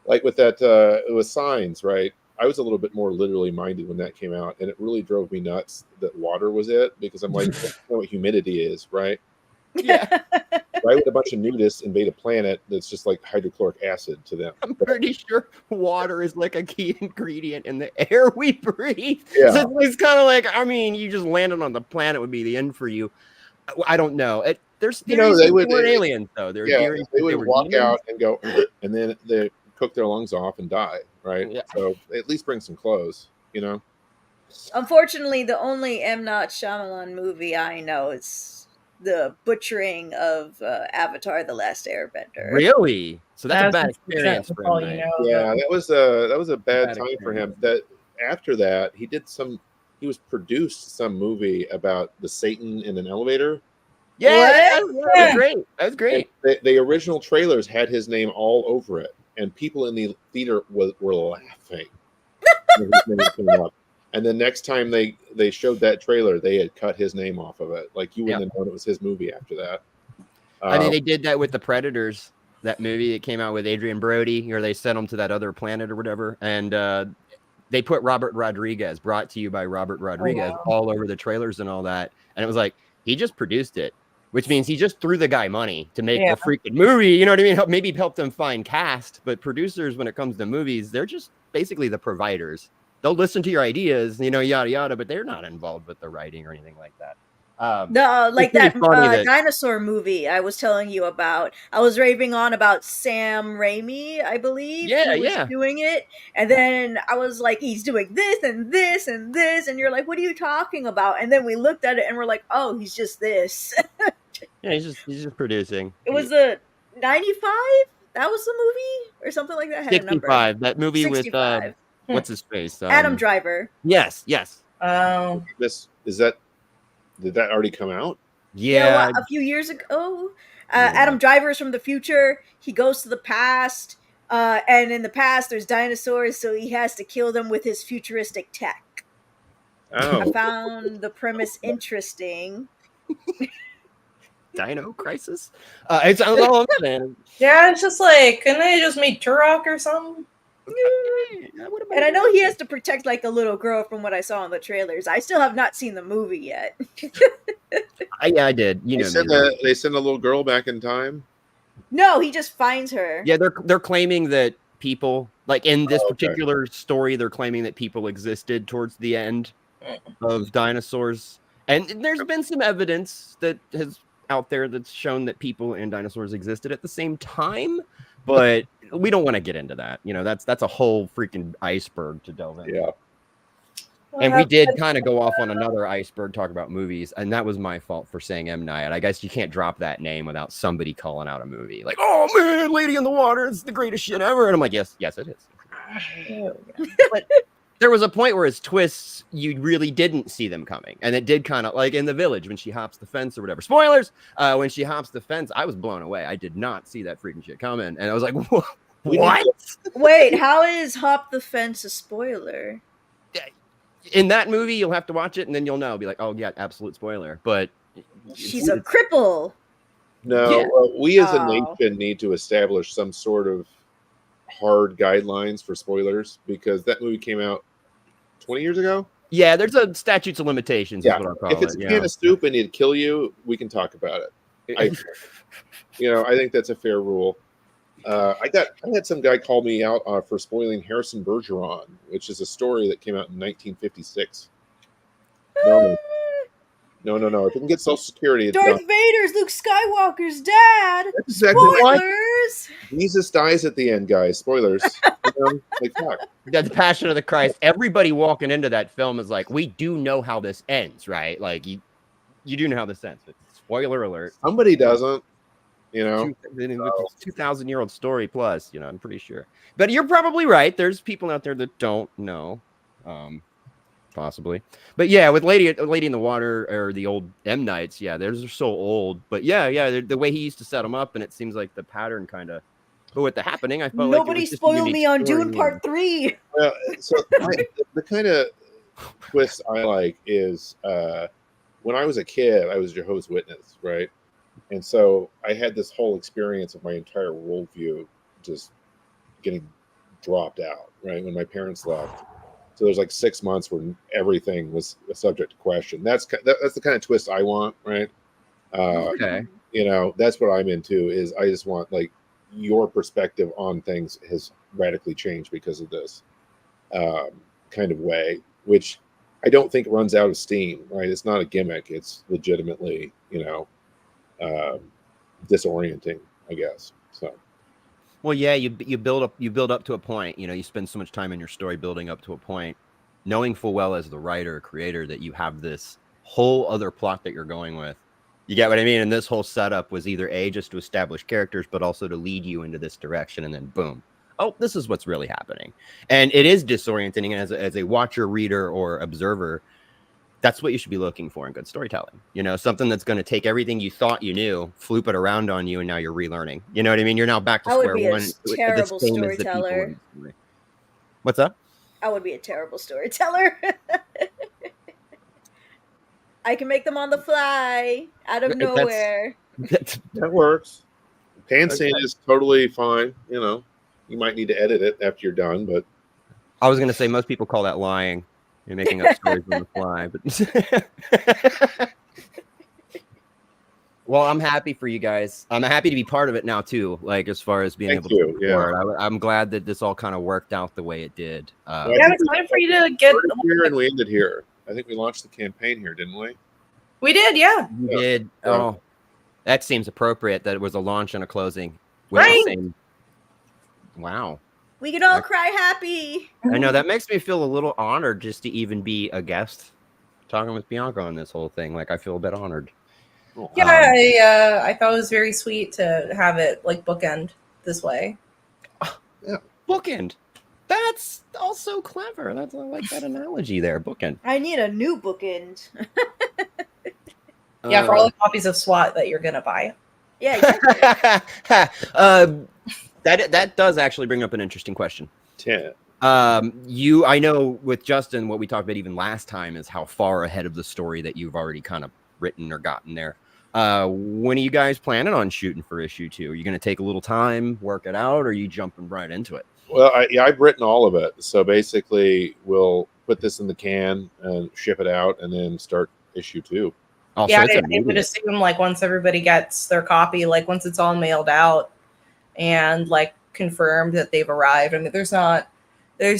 like with that, it was Signs, right? I was a little bit more literally minded when that came out, and it really drove me nuts that water was it, because I'm like, I don't know what humidity is, right? Yeah. Why would a bunch of nudists invade a planet that's just like hydrochloric acid to them? I'm pretty sure water is like a key ingredient in the air we breathe. Yeah. So it's kind of like, I mean, you just landed on the planet would be the end for you. I don't know. There's theories they would aliens though. There are theories they that would were walk demons. out and go, and then they cook their lungs off and die, right? Yeah. So at least bring some clothes, Unfortunately, the only M. Night Shyamalan movie I know is the butchering of Avatar: The Last Airbender. Really? So that's a bad That's experience for all him. you Right? know. Yeah, that was a bad Bad time for him. experience. That after that, he was produced some movie about the Satan in an elevator. Yeah, What? that was great. That was great. And the original trailers had his name all over it, and people in the theater were laughing when his name came up. And the next time they showed that trailer, they had cut his name off of it. Like, you wouldn't have known it was his movie after that. I mean, they did that with the Predators, that movie that came out with Adrian Brody, or they sent him to that other planet or whatever. And they put Robert Rodriguez, brought to you by Robert Rodriguez, all over the trailers and all that. And it was like, he just produced it, which means he just threw the guy money to make the freaking movie. You know what I mean? Maybe help them find cast. But producers, when it comes to movies, they're just basically the providers. They'll listen to your ideas, yada, yada, but they're not involved with the writing or anything like that. Like it's that, pretty funny that- dinosaur movie I was telling you about. I was raving on about Sam Raimi, I believe. Yeah, who was yeah. doing it, and then I was like, he's doing this and this and this, and you're like, what are you talking about? And then we looked at it and we're like, oh, he's just this. Yeah, he's just producing. It was a 95. That was the movie or something like that. Had a number. 65. That movie 65. with what's his face? Adam Driver. Yes. Oh. Did that already come out? Yeah. A few years ago. Adam Driver is from the future. He goes to the past, and in the past there's dinosaurs, so he has to kill them with his futuristic tech. Oh, I found the premise interesting. Dino Crisis. It's all I'm saying. Yeah, it's just like, couldn't they just make Turok or something? And I know he has to protect like a little girl from what I saw in the trailers. I still have not seen the movie yet. I did. You know, they send a little girl back in time. No, he just finds her. yeah, they're claiming that people, like in this Oh, okay. particular story, they're claiming that people existed towards the end of dinosaurs, and there's been some evidence that has out there that's shown that people and dinosaurs existed at the same time, but we don't want to get into that. You know, that's a whole freaking iceberg to delve into. Yeah. And we did kind of go off on another iceberg, talk about movies, and that was my fault for saying M. Night. I guess you can't drop that name without somebody calling out a movie. Like, oh man, Lady in the Water, it's the greatest shit ever. And I'm like, yes, it is. But there was a point where his twists, you really didn't see them coming. And it did kind of, like in The Village, when she hops the fence or whatever. Spoilers! When she hops the fence, I was blown away. I did not see that freaking shit coming. And I was like, what? Wait, how is Hop the Fence a spoiler? In that movie, you'll have to watch it, and then you'll know. Be like, oh, yeah, absolute spoiler. But She's a cripple. No, Yeah. we as a Oh. nation need to establish some sort of hard guidelines for spoilers, because that movie came out 20 years ago. yeah, there's a statutes of limitations. Yeah. Is what I'll call If it's it. a Yeah. can of soup and it'd kill you, we can talk about it. I think that's a fair rule. I had some guy call me out for spoiling Harrison Bergeron, which is a story that came out in 1956. No. If you can get Social Security, it's Darth done. Vader's Luke Skywalker's dad. That's exactly right. Spoilers. Jesus dies at the end, guys. Spoilers. Like, fuck. That's the Passion of the Christ. Everybody walking into that film is like, we do know how this ends, right? Like you do know how this ends. But spoiler alert. Somebody doesn't. Oh. 2,000-year-old story plus, I'm pretty sure. But you're probably right. There's people out there that don't know, possibly. But yeah, with Lady in the Water or the old M. Nights, yeah, those are so old. But yeah, the way he used to set them up, and it seems like the pattern kind of. But with the happening, I felt Nobody like it was just a spoiled unique me on story. Dune Part 3. So the kind of twist I like is when I was a kid, I was Jehovah's Witness, right? And so I had this whole experience of my entire worldview just getting dropped out, right? When my parents left. So there's like 6 months where everything was a subject to question. That's the kind of twist I want, right? Okay. That's what I'm into. Is I just want like your perspective on things has radically changed because of this kind of way, which I don't think runs out of steam, right? It's not a gimmick. It's legitimately, disorienting, I guess. So. Well, yeah, you build up to a point. You spend so much time in your story building up to a point, knowing full well as the writer or creator that you have this whole other plot that you're going with. You get what I mean? And this whole setup was either just to establish characters, but also to lead you into this direction, and then boom, oh, this is what's really happening. And it is disorienting as a watcher, reader, or observer. That's what you should be looking for in good storytelling. Something that's going to take everything you thought you knew, floop it around on you, and now you're relearning. You know what I mean? You're now back to square one. Terrible storyteller. What's up? I would be a terrible storyteller. I can make them on the fly, out of nowhere. That works. Pantsing is totally fine. You might need to edit it after you're done, but I was going to say most people call that lying. You're making up stories on the fly, but well, I'm happy for you guys. I'm happy to be part of it now too. Like as far as being able to support. I'm glad that this all kind of worked out the way it did. It's time for you to get here, and we ended here. I think we launched the campaign here, didn't we? We did, yeah. We did. Oh, that seems appropriate. That it was a launch and a closing. Right. Wow. We can all cry happy. I know that makes me feel a little honored just to even be a guest talking with Bianca on this whole thing. Like I feel a bit honored. Yeah, I thought it was very sweet to have it like bookend this way. Yeah, bookend. That's also clever. I like that analogy there. Bookend. I need a new bookend. Yeah, for all the copies of SWAT that you're gonna buy. Yeah. Exactly. That does actually bring up an interesting question. 10. I know with Justin, what we talked about even last time is how far ahead of the story that you've already kind of written or gotten there. When are you guys planning on shooting for issue 2? Are you going to take a little time, work it out, or are you jumping right into it? Well, I've written all of it. So basically, we'll put this in the can and ship it out, and then start issue 2. Oh, yeah, so I would assume like once everybody gets their copy, like once it's all mailed out and like confirmed that they've arrived. I mean, there's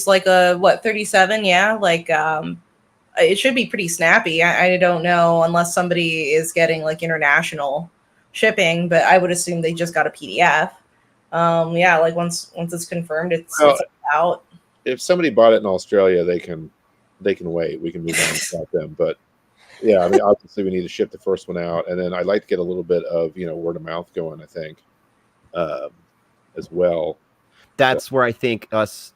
like a 37, yeah, like it should be pretty snappy. I don't know unless somebody is getting like international shipping, but I would assume they just got a PDF. Yeah, like once it's confirmed, it's out. If somebody bought it in Australia, they can wait. We can move on without them. But yeah, I mean, obviously we need to ship the first one out, and then I'd like to get a little bit of word of mouth going. I think as well. That's where I think us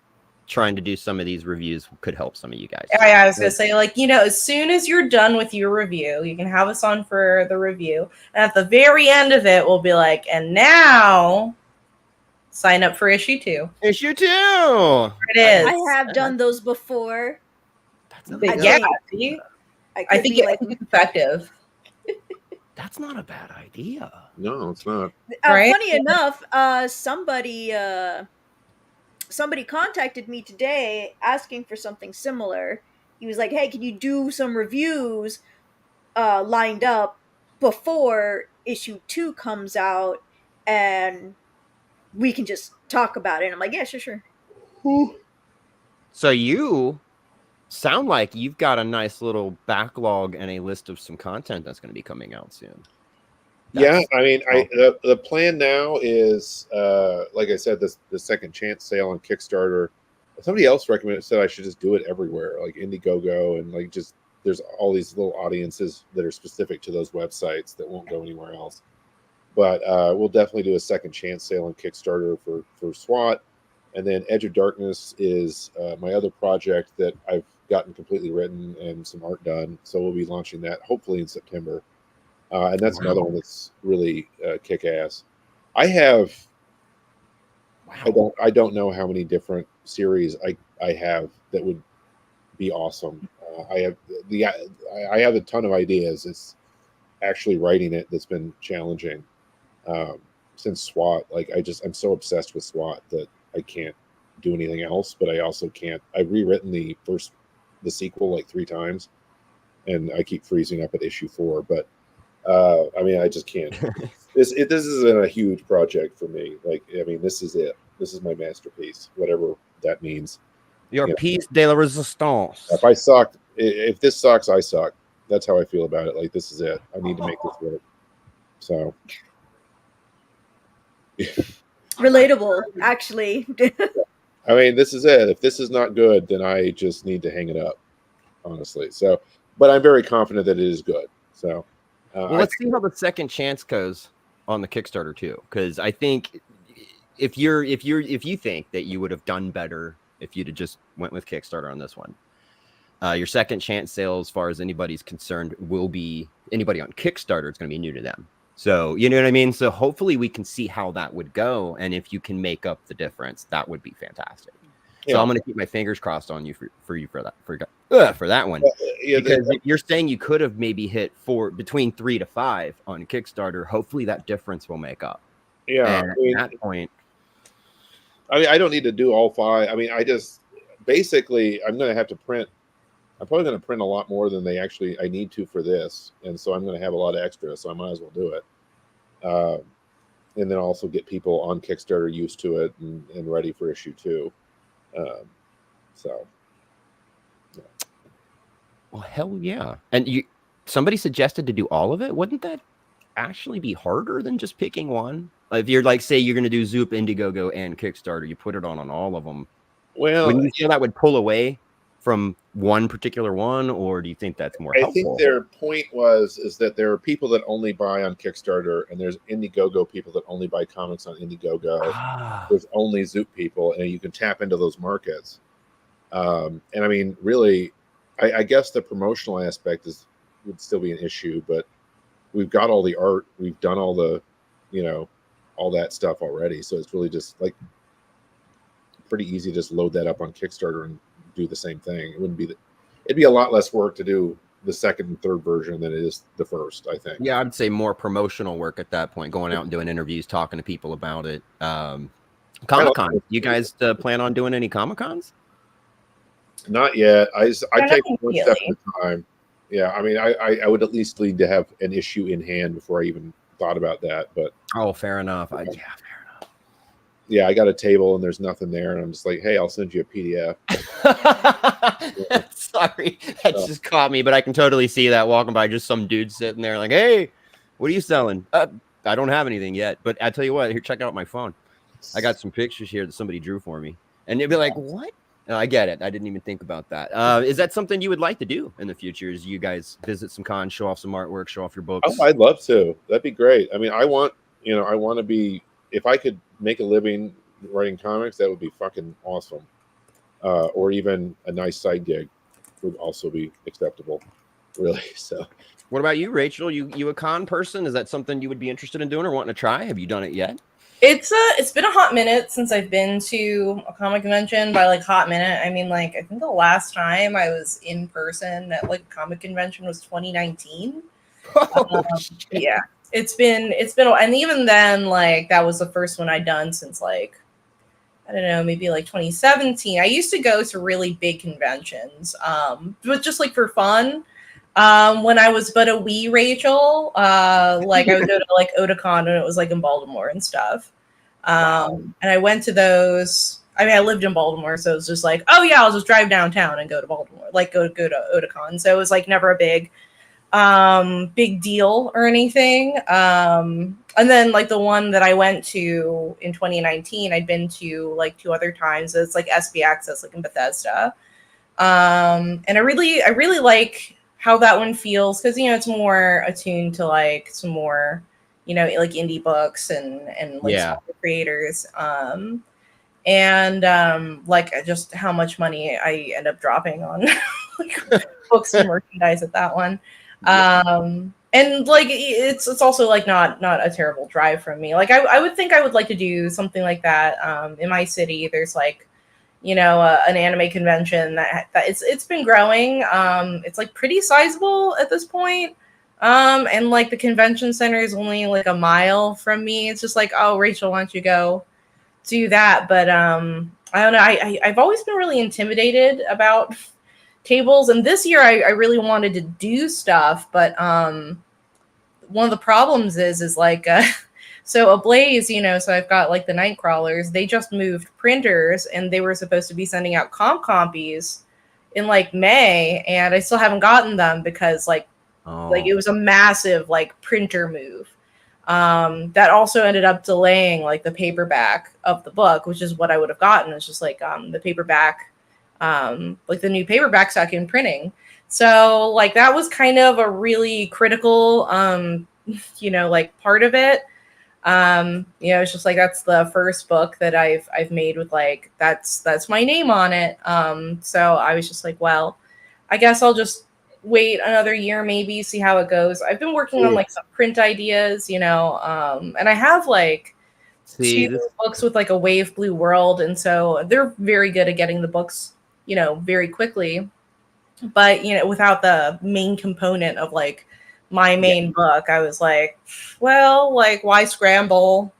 trying to do some of these reviews could help some of you guys. Yeah, I was gonna say, like, as soon as you're done with your review, you can have us on for the review, and at the very end of it, we'll be like, and now sign up for issue 2. Issue 2. It is. I have done those before. Yeah, see? I think it's effective. That's not a bad idea. No, it's not. Right? Funny enough, somebody contacted me today asking for something similar. He was like, "Hey, can you do some reviews lined up before issue 2 comes out, and we can just talk about it?" And I'm like, "Yeah, sure." So you sound like you've got a nice little backlog and a list of some content that's going to be coming out soon. Yeah, I mean, the plan now is, like I said, the second chance sale on Kickstarter. Somebody else said I should just do it everywhere, like Indiegogo, and like just there's all these little audiences that are specific to those websites that won't go anywhere else. But we'll definitely do a second chance sale on Kickstarter for SWAT, and then Edge of Darkness is my other project that I've gotten completely written and some art done. So we'll be launching that hopefully in September. And that's another one that's really kick-ass. I don't know how many different series I have that would be awesome. I have a ton of ideas. It's actually writing it that's been challenging since SWAT. Like I'm so obsessed with SWAT that I can't do anything else. But I also can't. I've rewritten the sequel like 3 times, and I keep freezing up at issue 4. But I mean, I just can't. This isn't a huge project for me. Like, I mean, this is it. This is my masterpiece, whatever that means. Your piece de la resistance. If this sucks, I suck. That's how I feel about it. Like, this is it. I need to make this work. So, relatable, actually. I mean, this is it. If this is not good, then I just need to hang it up, honestly. So, but I'm very confident that it is good. So, well, let's see how the second chance goes on the Kickstarter too, because I think if you think that you would have done better if you'd have just went with Kickstarter on this one, your second chance sale, as far as anybody's concerned, will be anybody on Kickstarter. It's going to be new to them. So, you know what I mean? So hopefully we can see how that would go. And if you can make up the difference, that would be fantastic. Yeah. So I'm going to keep my fingers crossed on you for that one. Because you're saying you could have maybe hit between 3 to 5 on Kickstarter. Hopefully that difference will make up. Yeah. And at that point, I mean, I don't need to do all 5. I mean, I'm going to have to print. I'm probably going to print a lot more than I need to for this. And so I'm going to have a lot of extra. So I might as well do it. And then also get people on Kickstarter used to it and ready for issue 2. So. Yeah. Well, hell yeah. And somebody suggested to do all of it. Wouldn't that actually be harder than just picking one? If you're like, say you're going to do Zoop, Indiegogo, and Kickstarter, you put it on all of them. Well, when you feel that would pull away from one particular one, or do you think that's more helpful? I think their point is that there are people that only buy on Kickstarter, and there's Indiegogo people that only buy comics on Indiegogo. There's only Zoop people, and you can tap into those markets. And I mean, really, I guess the promotional aspect would still be an issue, but we've got all the art, we've done all the, all that stuff already. So it's really just like pretty easy to just load that up on Kickstarter and do the same thing. It'd be a lot less work to do the second and third version than it is the first, I think. Yeah, I'd say more promotional work at that point, going out and doing interviews, talking to people about it. Comic-Con, you guys plan on doing any Comic-Cons? Not yet. I take one step at a time. Yeah, I mean, I would at least need to have an issue in hand before I even thought about that. But fair enough. Fair enough. Yeah, I got a table and there's nothing there, and I'm just like, hey, I'll send you a PDF. Sorry, that just caught me, but I can totally see that walking by, just some dude sitting there like, hey, what are you selling? I don't have anything yet, but I tell you what, here, check out my phone. I got some pictures here that somebody drew for me, and they'd be like, what? No, I get it. I didn't even think about that. Is that something you would like to do in the future? Is you guys visit some cons, show off some artwork, show off your books? Oh, I'd love to. That'd be great. I mean, I want to be, if I could make a living writing comics, that would be fucking awesome. Or even a nice side gig would also be acceptable, really. So, what about you, Rachel? You a con person? Is that something you would be interested in doing or wanting to try? Have you done it yet? It's been a hot minute since I've been to a comic convention. By like hot minute, I mean like I think the last time I was in person at like a comic convention was 2019. Yeah, it's been, and even then, like that was the first one I'd done since like, I don't know, maybe like 2017. I used to go to really big conventions, but just like for fun. When I was but a wee Rachel, like I would go to like Otakon, and it was like in Baltimore and stuff. And I went to those. I mean, I lived in Baltimore, so it was just like, oh yeah, I'll just drive downtown and go to Baltimore, like go to Otakon. So it was like never a big deal or anything. And then like the one that I went to in 2019, I'd been to like 2 other times. It's like SB Access, like in Bethesda. And I really like how that one feels, because it's more attuned to like some more like indie books and like smaller creators, and like just how much money I end up dropping on like books and merchandise at that one. And like it's also like not a terrible drive from me. Like I would think I would like to do something like that in my city. There's like an anime convention that it's been growing. It's like pretty sizable at this point. And like the convention center is only like a mile from me. It's just like, oh, Rachel, why don't you go do that? But I don't know. I've always been really intimidated about tables, and this year I really wanted to do stuff, but one of the problems is like so Ablaze, so I've got like the Nightcrawlers, they just moved printers and they were supposed to be sending out compies in like May, and I still haven't gotten them because like it was a massive like printer move. That also ended up delaying like the paperback of the book, which is what I would have gotten. It's just like the paperback, like the new paperback stuck in printing. So like that was kind of a really critical, like part of it. It's just like that's the first book that I've made with like that's my name on it. So I was just like, well, I guess I'll just wait another year, maybe see how it goes. I've been working on like some print ideas, and I have like two books with like a Wave Blue World, and so they're very good at getting the books, very quickly. But without the main component of like my main book, I was like, well, like why scramble?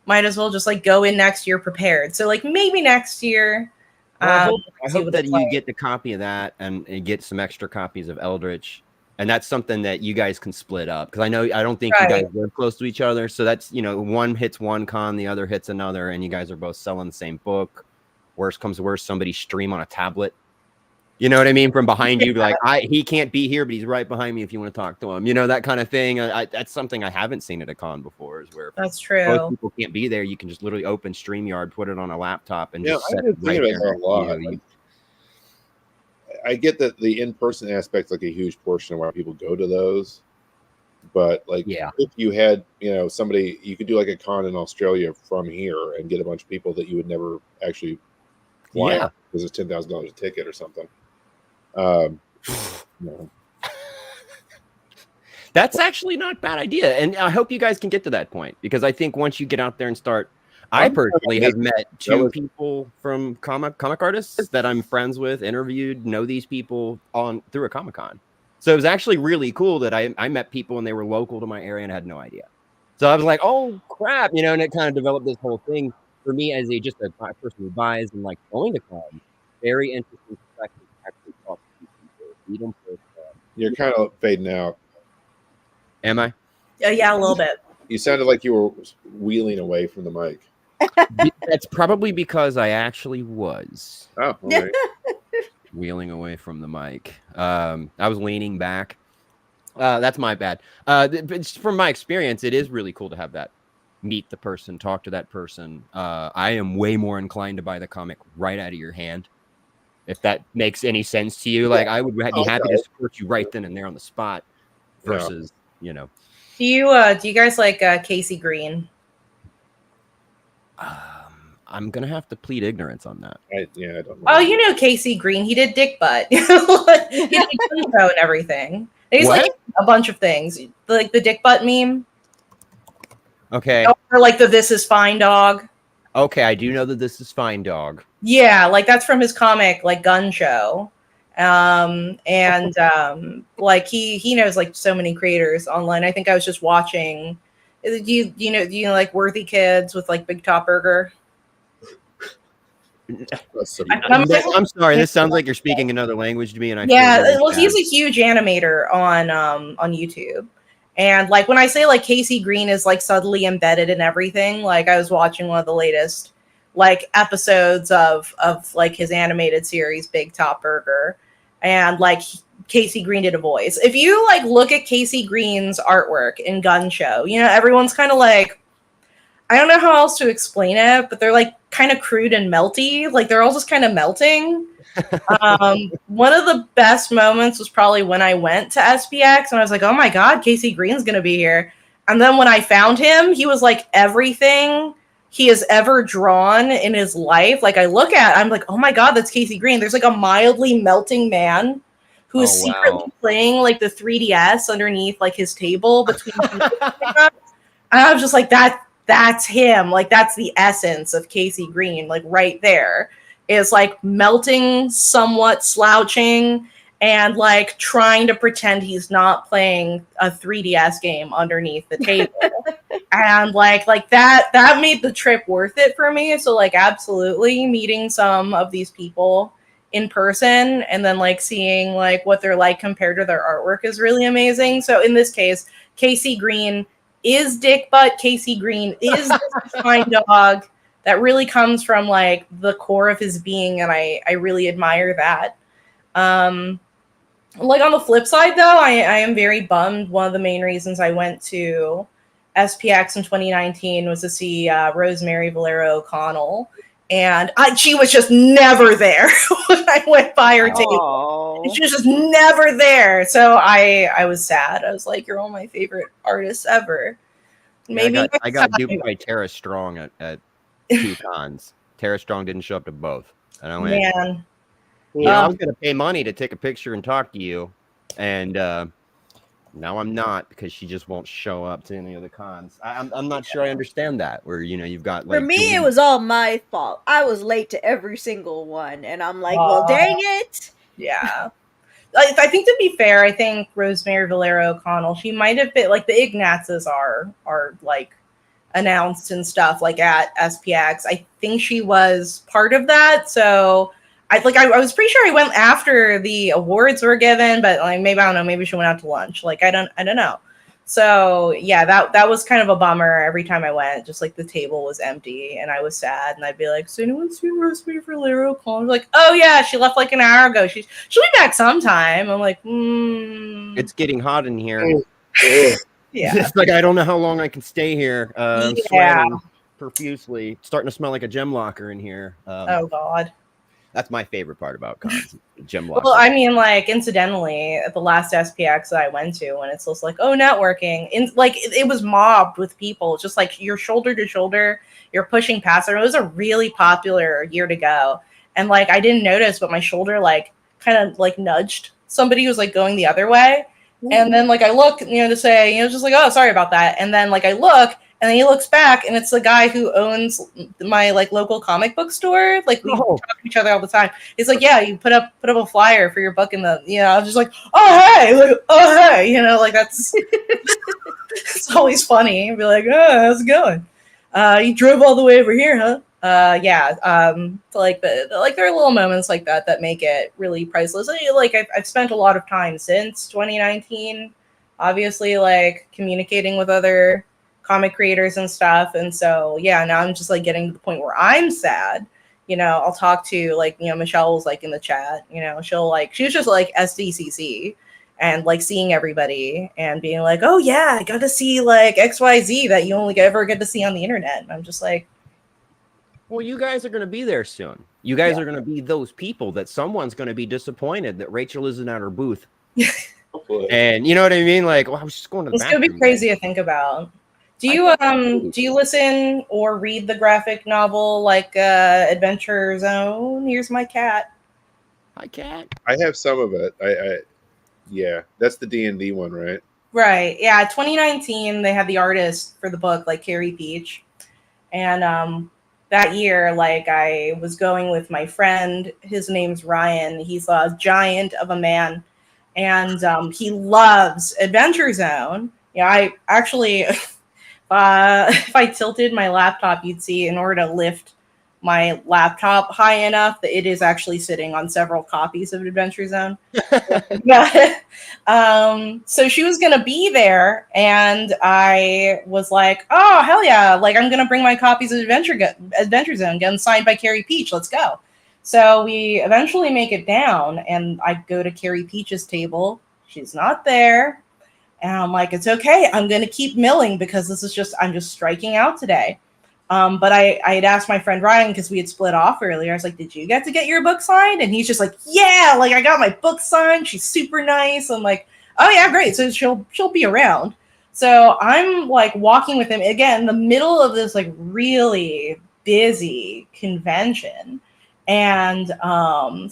Might as well just like go in next year prepared. So like maybe next year. Well, I hope that you get the copy of that and get some extra copies of Eldritch, and that's something that you guys can split up, because I don't think you guys live close to each other. So that's one hits one con, the other hits another, and you guys are both selling the same book. Worst comes to worst, somebody stream on a tablet. You know what I mean? From behind you, like he can't be here, but he's right behind me if you want to talk to him. That kind of thing. That's something I haven't seen at a con before. Is where that's true. Most people can't be there. You can just literally open StreamYard, put it on a laptop, and just set it it right there. A lot. I get that the in-person aspect's like a huge portion of why people go to those. But like, if you had, somebody, you could do like a con in Australia from here and get a bunch of people that you would never actually fly because it's $10,000 a ticket or something. No. That's actually not a bad idea, and I hope you guys can get to that point, because I think once you get out there and start, I personally have met two people from comic artists that I'm friends with, interviewed, know these people through a Comic-Con. So it was actually really cool that I met people and they were local to my area and I had no idea. So I was like, oh crap, and it kind of developed this whole thing for me as just a person who buys and like going to con. Very interesting perspective. Actually talk to people, meet them first. You're kind of fading out. Am I? Yeah, a little bit. You sounded like you were wheeling away from the mic. That's probably because I actually was. Oh, okay. Wheeling away from the mic. I was leaning back. That's my bad. From my experience, it is really cool to have that. Meet the person, talk to that person. I am way more inclined to buy the comic right out of your hand. If that makes any sense to you, like I would be happy to support you right then and there on the spot. Versus, Do you guys like Casey Green? I'm gonna have to plead ignorance on that. I don't know. Oh, Casey Green. He did Dick Butt. He did Intro and everything. And he's like a bunch of things, like the Dick Butt meme. Okay. Or like the This Is Fine dog. Okay, I do know that This Is Fine dog. Yeah, like that's from his comic, like Gun Show. Like he knows like so many creators online. I think I was just watching. Do you like Worthy Kids with like Big Top Burger? I'm sorry. This sounds like you're speaking another language to me, and he's a huge animator on YouTube. And like when I say like Casey Green is like subtly embedded in everything, like I was watching one of the latest like episodes of like his animated series Big Top Burger, and like Casey Green did a voice. If you like look at Casey Green's artwork in Gun Show, everyone's kind of like, I don't know how else to explain it, but they're like kind of crude and melty. Like they're all just kind of melting. One of the best moments was probably when I went to SPX and I was like, oh my God, Casey Green's going to be here. And then when I found him, he was like everything he has ever drawn in his life. Like I look at, I'm like, oh my God, that's Casey Green. There's like a mildly melting man who is secretly playing like the 3DS underneath like his table between. And I was just like, that's him. Like that's the essence of Casey Green, like right there. is like melting, somewhat slouching, and like trying to pretend he's not playing a 3DS game underneath the table. And like that made the trip worth it for me. So like absolutely meeting some of these people in person and then like seeing like what they're like compared to their artwork is really amazing. So in this case, Casey Green is Dick Butt. Casey Green is this fine dog that really comes from like the core of his being, and I really admire that. Like on the flip side though, I am very bummed. One of the main reasons I went to SPX in 2019 was to see Rosemary Valero O'Connell, and she was just never there when I went by her table. She was just never there, so I was sad. I was like, "You're all my favorite artists ever." Maybe I got duped by Tara Strong at 2 cons. Tara Strong didn't show up to both, and I went, man. I was going to pay money to take a picture and talk to you, and now I'm not, because she just won't show up to any of the cons. I'm not sure I understand that, where you've got like, for me it was all my fault. I was late to every single one, and I'm like, well, dang it. Yeah. I think, to be fair, I think Rosemary Valero O'Connell, she might have been like the Ignatzes are like announced and stuff like at SPX. I think she was part of that, so I was pretty sure I went after the awards were given, but like maybe I don't know, maybe she went out to lunch. Like I don't know. So yeah, that was kind of a bummer. Every time I went, just like the table was empty and I was sad, and I'd be like, "So anyone see Rosemary Valero O'Connell?" Like, "Oh yeah, she left like an hour ago. She'll be back sometime." I'm like, It's getting hot in here. Yeah. It's like I don't know how long I can stay here. Sweating profusely. It's starting to smell like a gem locker in here. Oh God. That's my favorite part about cons, gym locker. Well, I mean, like, incidentally, at the last SPX that I went to, when it's just like, oh, networking, it was mobbed with people, just like you're shoulder to shoulder, you're pushing past it. It was a really popular year to go, and like I didn't notice, but my shoulder like kind of like nudged somebody who was like going the other way, and then like I look, to say, just like, oh, sorry about that, and then like I look. And then he looks back, and it's the guy who owns my like local comic book store. Like we talk to each other all the time. He's like, "Yeah, you put up a flyer for your book in the." I was just like, "Oh hey, like, oh hey," like that's it's always funny. Be like, "Oh, how's it going? You drove all the way over here, huh?" Yeah. So like there are little moments like that make it really priceless. Like I've spent a lot of time since 2019, obviously, like communicating with other comic creators and stuff, and so yeah, now I'm just like getting to the point where I'm sad. I'll talk to like Michelle was like in the chat. She was just like SDCC and like seeing everybody and being like, oh yeah, I got to see like XYZ that you only ever get to see on the internet. And I'm just like, well, you guys are going to be there soon. You guys are going to be those people that someone's going to be disappointed that Rachel isn't at her booth. And you know what I mean? Like, well, I was just going to the it's gonna be crazy to think about. Do you listen or read the graphic novel like Adventure Zone? Here's my cat. Hi, cat. I have some of it. Yeah, that's the D&D one, right? Right. Yeah. 2019, they had the artist for the book, like Carrie Peach, and that year, like I was going with my friend. His name's Ryan. He's a giant of a man, and he loves Adventure Zone. I actually. If I tilted my laptop, you'd see in order to lift my laptop high enough that it is actually sitting on several copies of Adventure Zone. So she was going to be there, and I was like, oh, hell yeah. Like, I'm going to bring my copies of Adventure Zone, get them signed by Carrie Peach. Let's go. So we eventually make it down, and I go to Carrie Peach's table. She's not there. And I'm like, it's okay. I'm going to keep milling because I'm just striking out today. But I had asked my friend Ryan, because we had split off earlier. I was like, did you get to get your book signed? And he's just like, yeah, like I got my book signed. She's super nice. I'm like, oh yeah, great. So she'll be around. So I'm like walking with him again, in the middle of this like really busy convention. And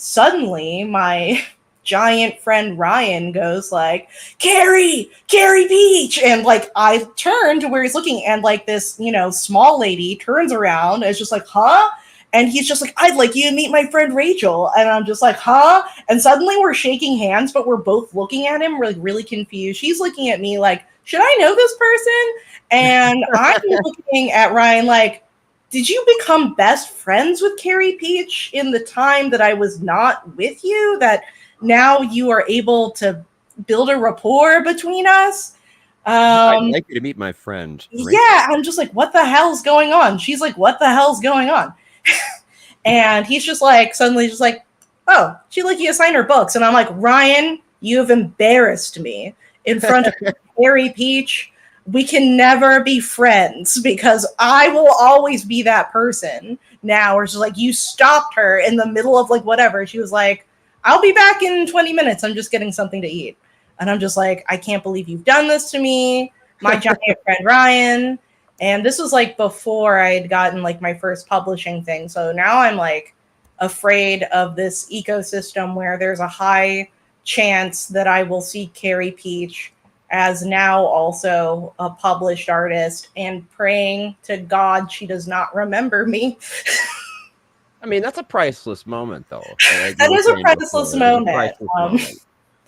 suddenly my giant friend Ryan goes like, Carrie Peach, and like I turn to where he's looking, and like this small lady turns around and is just like, huh? And he's just like, I'd like you to meet my friend Rachel. And I'm just like, huh? And suddenly we're shaking hands, but we're both looking at him really confused. She's looking at me like, should I know this person? And I'm looking at Ryan like, did you become best friends with Carrie Peach in the time that I was not with you? That now you are able to build a rapport between us? I'd like you to meet my friend. Yeah, I'm just like, what the hell's going on? She's like, what the hell's going on? And he's just like, suddenly just like, oh, she'd like you to sign her books. And I'm like, Ryan, you have embarrassed me in front of Carrie Peach. We can never be friends because I will always be that person now. Or just like, you stopped her in the middle of like whatever. She was like, I'll be back in 20 minutes. I'm just getting something to eat. And I'm just like, I can't believe you've done this to me, my giant friend Ryan. And this was like before I had gotten like my first publishing thing. So now I'm like afraid of this ecosystem where there's a high chance that I will see Carrie Peach as now also a published artist and praying to God she does not remember me. I mean, that's a priceless moment, though. Like that is a priceless moment.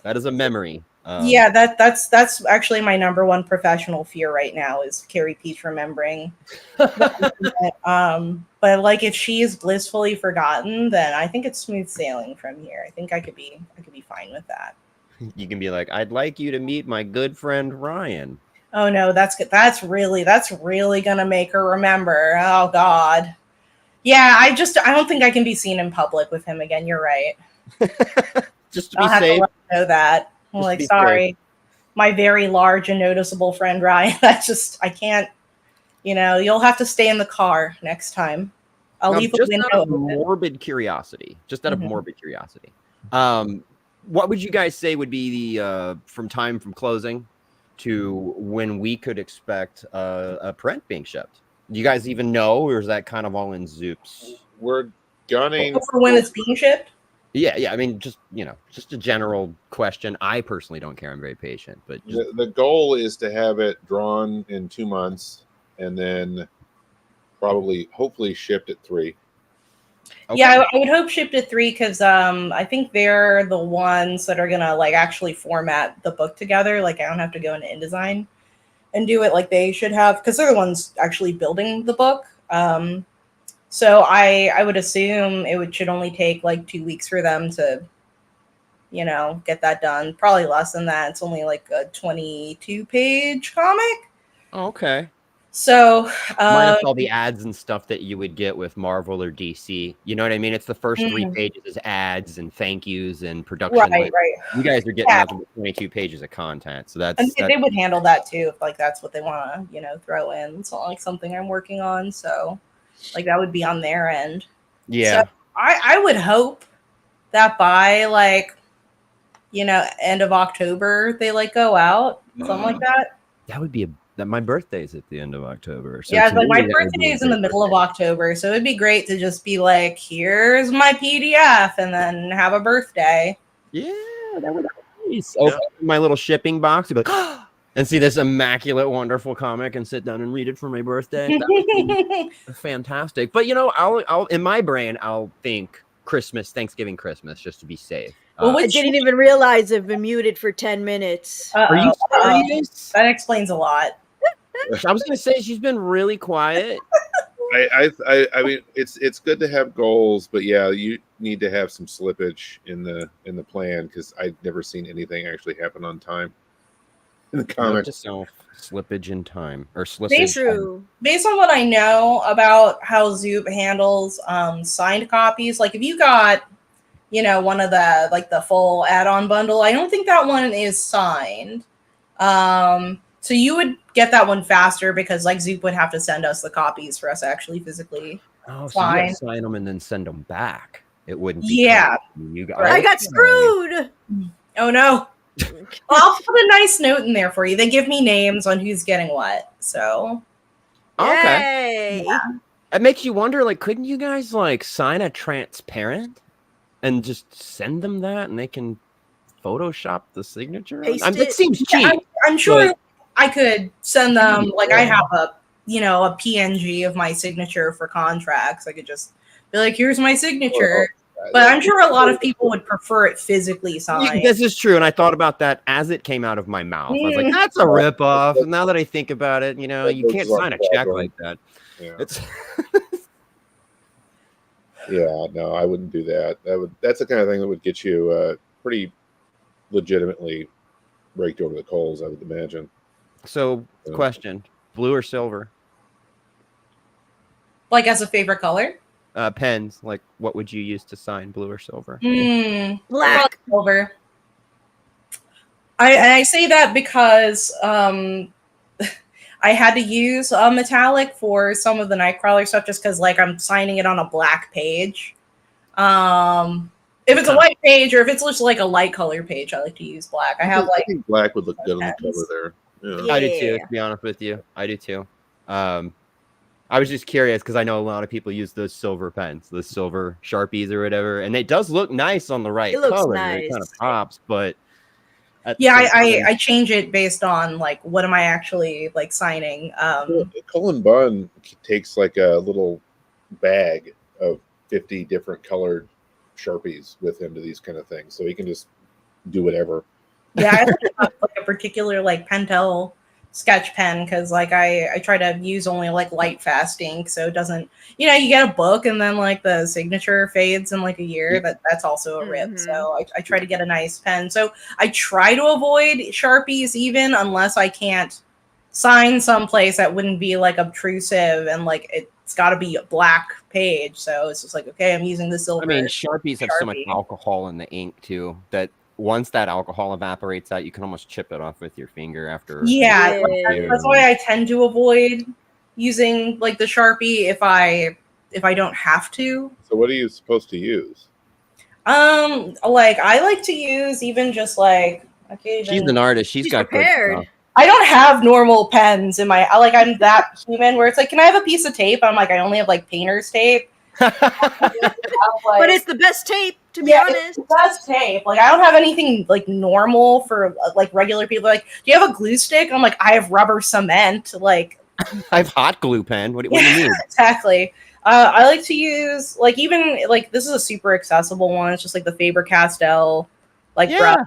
That is a memory. Yeah, that's actually my number one professional fear right now is Carrie Peach remembering. But like if she is blissfully forgotten, then I think it's smooth sailing from here. I think I could be fine with that. You can be like, I'd like you to meet my good friend Ryan. Oh no, that's good. That's really gonna make her remember. Oh God. Yeah, I don't think I can be seen in public with him again. You're right. Just to be I'll have safe. to let him know that. I'm like, sorry, my very large and noticeable friend Ryan. I can't. You'll have to stay in the car next time. I'll leave the window out of open. morbid curiosity. Just out of morbid curiosity. What would you guys say would be the from closing to when we could expect a print being shipped? Do you guys even know, or is that kind of all in Zoop's? We're gunning for when it's being shipped. Yeah. I mean, just a general question. I personally don't care. I'm very patient, but the goal is to have it drawn in 2 months and then hopefully shipped at 3. Okay. Yeah, I would hope shipped at 3 because I think they're the ones that are gonna like actually format the book together. Like I don't have to go into InDesign and do it like they should have because they're the ones actually building the book. So I would assume should only take like 2 weeks for them to, get that done. Probably less than that. It's only like a 22-page comic. Okay. So minus all the ads and stuff that you would get with Marvel or DC. You know what I mean? It's the first 3 pages is ads and thank yous and production. Right. You guys are getting nothing but 22 pages of content. So they would handle that too if like that's what they want to, throw in. It's not like something I'm working on. So like that would be on their end. Yeah. So I would hope that by like, end of October they like go out, something like that. That would be my birthday's at the end of October. So yeah, but my birthday is in the middle of October, so it'd be great to just be like, here's my PDF, and then have a birthday. Yeah, that would be nice. Open my little shipping box, be like, and see this immaculate, wonderful comic, and sit down and read it for my birthday. That would be fantastic. But I'll in my brain, I'll think Thanksgiving, Christmas, just to be safe. I didn't even realize I've been muted for 10 minutes. Are you serious? That explains a lot. I was going to say she's been really quiet. I mean, it's good to have goals, but yeah, you need to have some slippage in the plan because I've never seen anything actually happen on time in the comic. Slippage in time or slippage. True. Based on what I know about how Zoop handles signed copies, like if you got one of the like the full add-on bundle, I don't think that one is signed. So you would get that one faster because like Zoop would have to send us the copies for us to actually physically sign them and then send them back. It wouldn't be I got screwed. Oh no. Well, I'll put a nice note in there for you. They give me names on who's getting what. So okay. Yeah. It makes you wonder, like, couldn't you guys like sign a transparent and just send them that and they can Photoshop the signature? It seems cheap. Yeah, I'm sure I could send them like I have a PNG of my signature for contracts. I could just Be like, here's my signature. But I'm sure a lot of people would prefer it physically signed. This is true, and I thought about that as it came out of my mouth. I was like, "That's a ripoff." And now that I think about it, you can't sign a check like that. Yeah. It's Yeah, no, I wouldn't do that. That's the kind of thing that would get you pretty legitimately raked over the coals, I would imagine. So, question: blue or silver? Like as a favorite color? Pens. Like, what would you use to sign, blue or silver? Black. Silver. I say that because I had to use a metallic for some of the Nightcrawler stuff, just because like I'm signing it on a black page. If it's a white page or if it's just like a light color page, I like to use black. I think black would look good on the cover there. Yeah. I do too, to be honest with you. I do too. I was just curious because I know a lot of people use those silver pens, the silver Sharpies or whatever, and it does look nice on the right It looks color. nice. It kind of pops, but I change it based on like what am I actually like signing. Cullen Bunn takes like a little bag of 50 different colored Sharpies with him to these kind of things, so he can just do whatever. Yeah, I have like a particular like Pentel sketch pen because like I try to use only like light fast ink, so it doesn't, you get a book and then like the signature fades in like a year. That's also a rip. So I try to get a nice pen. So I try to avoid Sharpies even unless I can't sign someplace that wouldn't be like obtrusive and like it's got to be a black page. So it's just like, okay, I'm using the silver. I mean, Sharpies have so much alcohol in the ink too that once that alcohol evaporates out, you can almost chip it off with your finger after. Yeah, that's why I tend to avoid using like the Sharpie if I don't have to. So what are you supposed to use? Like I like to use even just like she's an artist. She's got prepared. good stuff. I don't have normal pens in my I'm that human where it's like, can I have a piece of tape? I'm like, I only have like painter's tape. But it's the best tape, to be honest. It's the best tape. Like I don't have anything like normal for like regular people. Like, do you have a glue stick? I'm like, I have rubber cement. Like, I have hot glue pen. What do you need? Exactly. I like to use like even like this is a super accessible one. It's just like the Faber-Castell brush.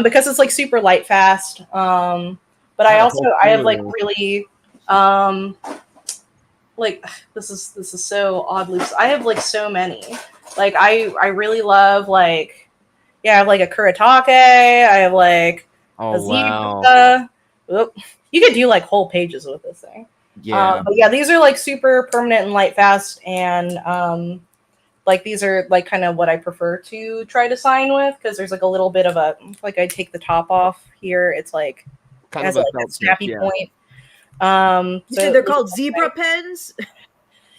Because it's like super light fast. But I have like really like this is so oddly. I have like so many. Like I really love like I have like a Kuretake. I have like a Zebra. Wow. You could do like whole pages with this thing. Yeah. But yeah, these are like super permanent and light fast, and like these are like kind of what I prefer to try to sign with because there's like a little bit of a like I take the top off here. It's like kind has of like a snappy point. So they're called Zebra like, pens.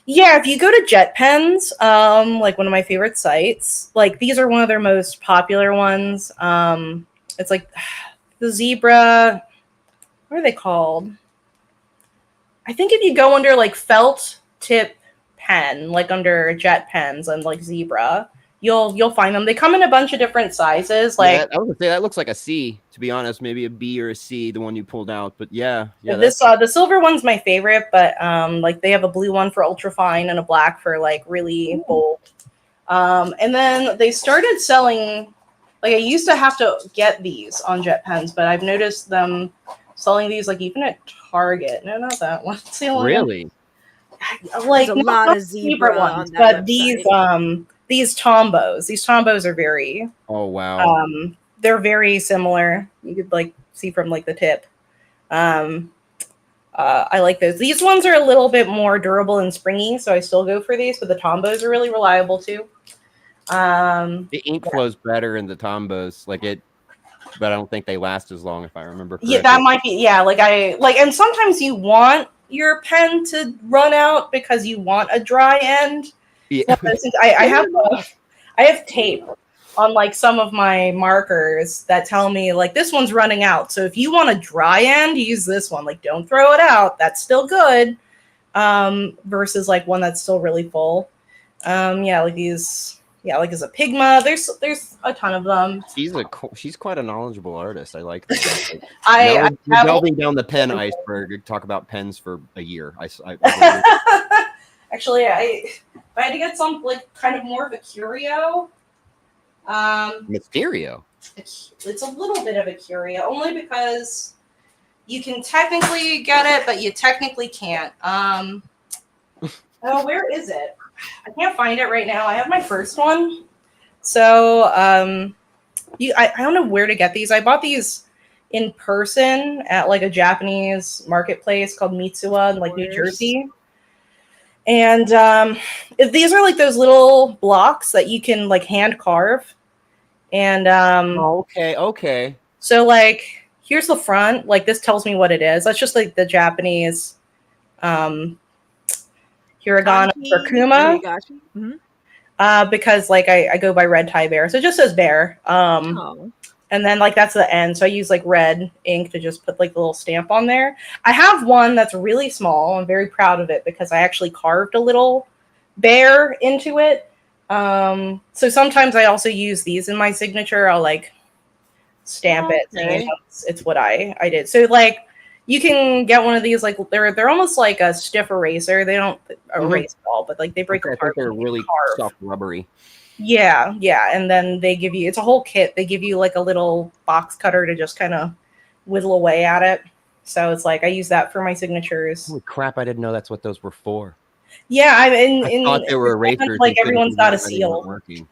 Yeah, if you go to JetPens, like one of my favorite sites, like these are one of their most popular ones. It's like the Zebra. What are they called? I think if you go under like felt tip pen, like under JetPens and like Zebra, you'll find them. They come in a bunch of different sizes. Like I was gonna say that looks like a C, to be honest, maybe a B or a C, the one you pulled out. But yeah. This the silver one's my favorite, but like they have a blue one for ultra fine and a black for like really bold. And then they started selling. Like I used to have to get these on JetPens, but I've noticed them selling these like even at Target. No, not that one. Really? Like there's a lot of zebra ones, on that but website. These Tombos are very they're very similar. You could like see from like the tip. I like those. These ones are a little bit more durable and springy, so I still go for these, but the Tombos are really reliable too. The ink flows better in the Tombos, but I don't think they last as long if I remember correctly. Yeah, that might be and sometimes you want your pen to run out because you want a dry end. Yeah. So I have tape on like some of my markers that tell me like this one's running out. So if you want a dry end, use this one. Like don't throw it out. That's still good. Versus like one that's still really full. Like these. Yeah, like as a Pigma, there's a ton of them. She's quite a knowledgeable artist. I like that. Like, delving down the pen iceberg. Talk about pens for a year. Actually, if I had to get some like kind of more of a curio, Mysterio. it's a little bit of a curio, only because you can technically get it, but you technically can't. Oh, where is it? I can't find it right now. I have my first one. So, I don't know where to get these. I bought these in person at like a Japanese marketplace called Mitsuwa in like New Jersey. And these are like those little blocks that you can like hand carve. And Okay. so like here's the front. Like this tells me what it is. That's just like the Japanese hiragana for Kuma. Because like I go by Red Tie Bear, so it just says bear. And then like that's the end. So I use like red ink to just put like the little stamp on there. I have one that's really small. I'm very proud of it because I actually carved a little bear into it. So sometimes I also use these in my signature. I'll like stamp it saying it's what I did. So like you can get one of these, like they're almost like a stiff eraser. They don't erase at all, but like they break apart. They're really soft, rubbery. Yeah. And then they give you, it's a whole kit. They give you like a little box cutter to just kind of whittle away at it. So it's like I use that for my signatures. Holy crap! I didn't know that's what those were for. Yeah, I thought they were erasers. Like everyone's got a seal. Working.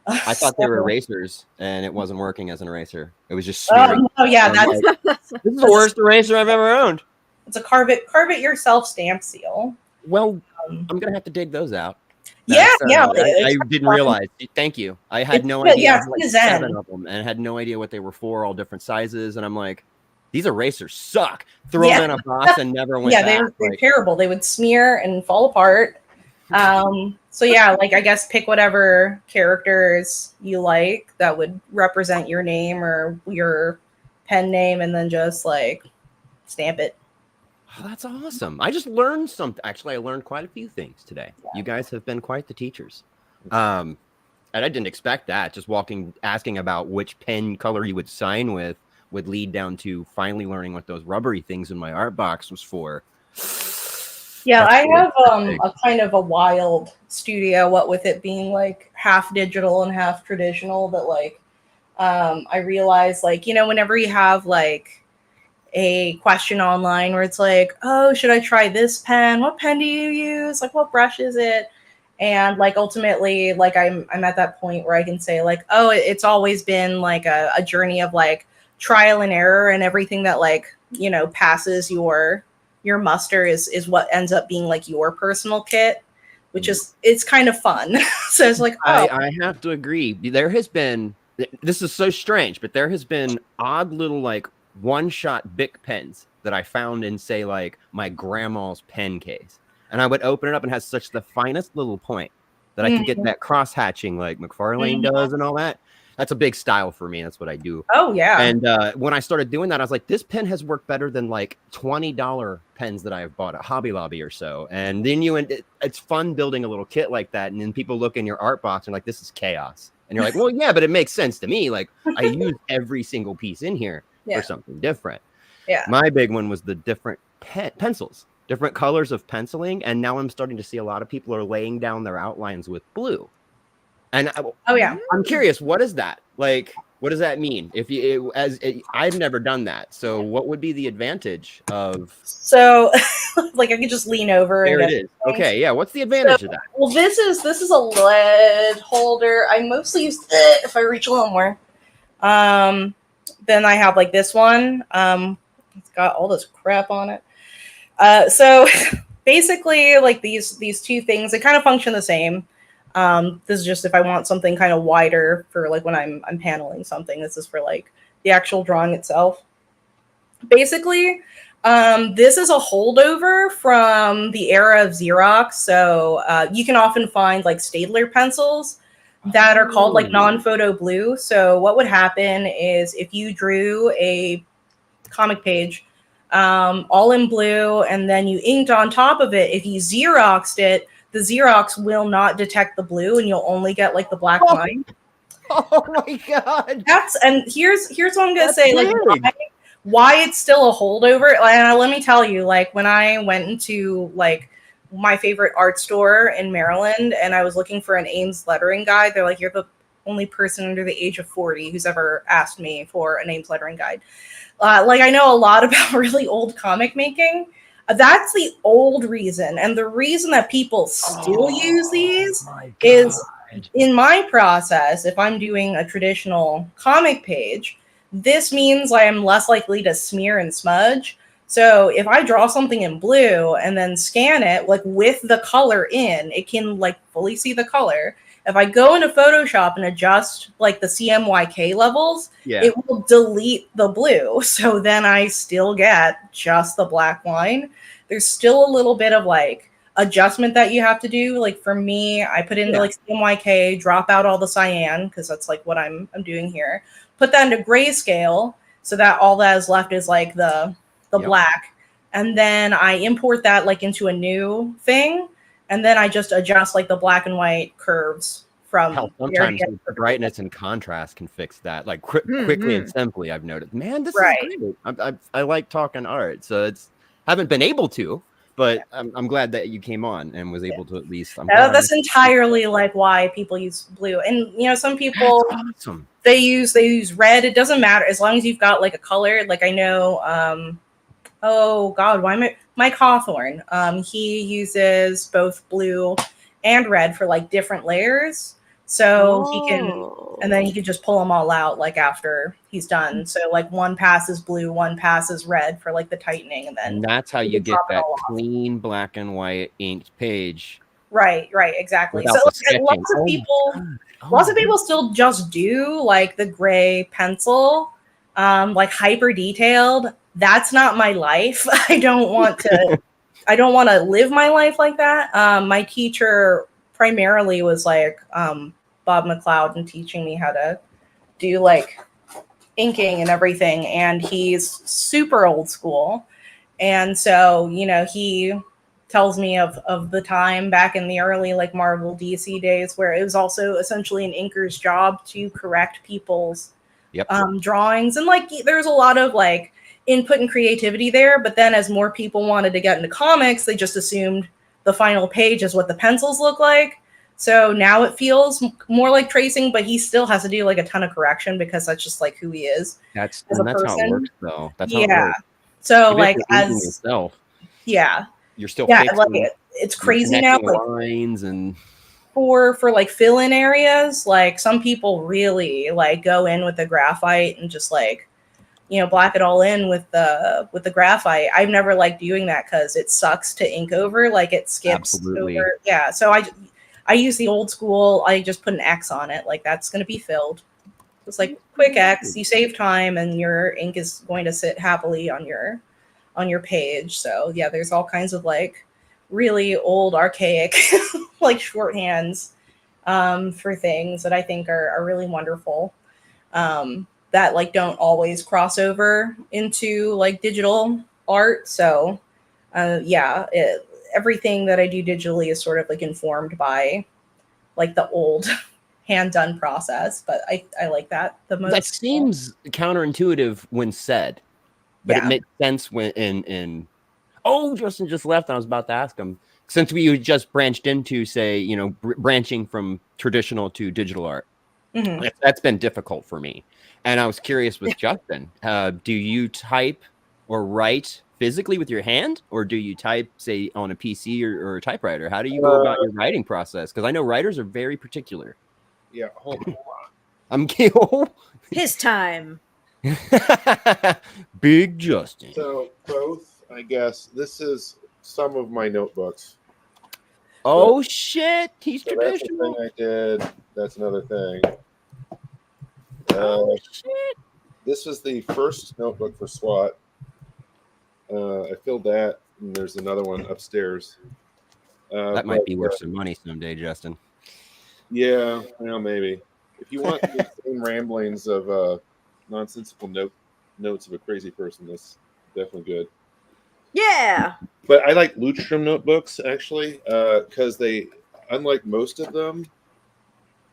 I thought they were erasers, and it wasn't working as an eraser. It was just smearing. Oh yeah, that's like, this is the worst eraser I've ever owned. It's a carve it yourself stamp seal. Well, I'm gonna have to dig those out. Yeah. I didn't realize. Thank you. I had no idea. Yeah, I had like 7 of them, and had no idea what they were for. All different sizes, and I'm like, these erasers suck. Throw them in a box and never went back. They're terrible. They would smear and fall apart. So yeah, like I guess pick whatever characters you like that would represent your name or your pen name, and then just like stamp it. Oh, that's awesome. I just learned something. Actually, I learned quite a few things today. Yeah. You guys have been quite the teachers. And I didn't expect that. Just asking about which pen color you would sign with would lead down to finally learning what those rubbery things in my art box was for. Yeah, I have a kind of a wild studio, what with it being like half digital and half traditional, but like I realize like, whenever you have like a question online where it's like, oh, should I try this pen? What pen do you use? Like, what brush is it? And like ultimately, like I'm at that point where I can say like, oh, it's always been like a journey of like trial and error, and everything that like, passes your muster is what ends up being like your personal kit, which is, it's kind of fun. So it's like, I have to agree. There has been, this is so strange, but there has been odd little like one-shot Bic pens that I found in, say, like my grandma's pen case, and I would open it up and it has such the finest little point that I could get that cross hatching like McFarlane does and all that. That's a big style for me. That's what I do. Oh yeah. And when I started doing that, I was like, this pen has worked better than like $20 pens that I've bought at Hobby Lobby or so. And then it's fun building a little kit like that, and then people look in your art box and like, this is chaos. And you're like, well, yeah, but it makes sense to me. Like I use every single piece in here for something different. Yeah. My big one was the different pencils, different colors of penciling. And now I'm starting to see a lot of people are laying down their outlines with blue. And I'm curious, what is that? Like, what does that mean? I've never done that. So what would be the advantage of? So like I could just lean over. There it is. Okay. Yeah. What's the advantage of that? Well, this is a lead holder. I mostly use it if I reach a little more. Then I have like this one. It's got all this crap on it. So basically like these two things, they kind of function the same. This is just if I want something kind of wider for like when I'm paneling something. This is for like the actual drawing itself. Basically, this is a holdover from the era of Xerox. So you can often find like Staedtler pencils that are called like non-photo blue. So what would happen is if you drew a comic page all in blue and then you inked on top of it, if you Xeroxed it, the Xerox will not detect the blue and you'll only get like the black line. Oh my God. Here's what I'm going to say. Like why it's still a holdover. And let me tell you, like when I went into like my favorite art store in Maryland, and I was looking for an Ames lettering guide. They're like, you're the only person under the age of 40 who's ever asked me for an Ames lettering guide. Like, I know a lot about really old comic making. That's the old reason. And the reason that people still use these is in my process, if I'm doing a traditional comic page, this means I am less likely to smear and smudge. So if I draw something in blue and then scan it, like with the color in, it can like fully see the color. If I go into Photoshop and adjust like the CMYK levels, it will delete the blue. So then I still get just the black line. There's still a little bit of like adjustment that you have to do. Like for me, I put into like CMYK, drop out all the cyan because that's like what I'm doing here. Put that into grayscale so that all that is left is like the black. And then I import that like into a new thing. And then I just adjust like the black and white curves from sometimes the brightness and contrast can fix that like quickly and simply. I've noticed, man, this is great. I like talking art, so it's haven't been able to, but I'm glad that you came on and was able to at least. That's entirely like why people use blue, and you know some people they use red. It doesn't matter as long as you've got like a color. Like I know. Oh God, why am I? Mike Hawthorne. He uses both blue and red for like different layers. So he can, and then he can just pull them all out like after he's done. So like one pass is blue, one pass is red for like the tightening, and then and that's how you get that clean black and white inked page. Right, exactly. So lots of people still just do like the gray pencil, like hyper detailed. That's not my life. I don't want to live my life like that. My teacher primarily was like Bob McLeod and teaching me how to do like inking and everything. And he's super old school. And so, you know, he tells me of the time back in the early like Marvel DC days where it was also essentially an inker's job to correct people's drawings. And like there's a lot of like input and creativity there, but then as more people wanted to get into comics, they just assumed the final page is what the pencils look like. So now it feels more like tracing, but he still has to do like a ton of correction because that's just like who he is. That's how it works, though. That's how it works. So like as yourself, you're still like it's crazy now. Like lines and for like fill-in areas, like some people really like go in with the graphite and just like, you know, black it all in with the graphite. I've never liked doing that because it sucks to ink over. Like it skips over. Yeah. So I use the old school. I just put an X on it. Like that's going to be filled. It's like quick X. You save time, and your ink is going to sit happily on your page. So yeah, there's all kinds of like really old, archaic, like shorthands for things that I think are really wonderful. That like don't always cross over into like digital art. So everything that I do digitally is sort of like informed by like the old hand done process. But I like that the most. That seems counterintuitive when said, but it makes sense when in Justin just left and I was about to ask him, since we just branched into say, you know, branching from traditional to digital art. Mm-hmm. That's been difficult for me. And I was curious with Justin, do you type or write physically with your hand, or do you type, say, on a PC or a typewriter? How do you go about your writing process? Because I know writers are very particular. Yeah, hold on. I'm his time. Big Justin. So both, I guess. This is some of my notebooks. Oh shit! He's traditional. That's the thing I did. That's another thing. Shit. This was the first notebook for SWAT. I filled that, and there's another one upstairs. That might be worth some money someday, Justin. Yeah, well, maybe. If you want the same ramblings of nonsensical notes of a crazy person, that's definitely good. Yeah. But I like Lutstrom notebooks, actually, because they, unlike most of them,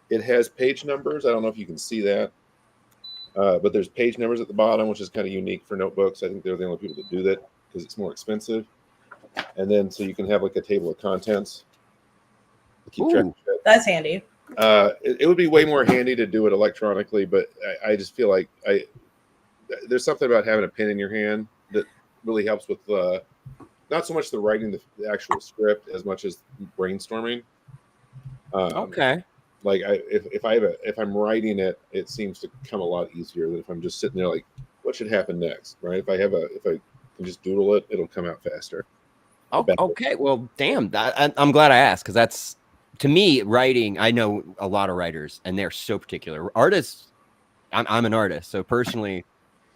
it has page numbers. I don't know if you can see that. But there's page numbers at the bottom, which is kind of unique for notebooks. I think they're the only people that do that because it's more expensive. and then so you can have like a table of contents to keep track of shit. That's handy. It would be way more handy to do it electronically, but I just feel like there's something about having a pen in your hand that really helps with not so much the writing the actual script as much as brainstorming. Okay. Like if I'm writing it, it seems to come a lot easier than if I'm just sitting there like, what should happen next, right? If I can just doodle it, it'll come out faster. Okay. Well, damn. I'm glad I asked, because that's, to me, writing. I know a lot of writers, and they're so particular. Artists. I'm an artist, so personally,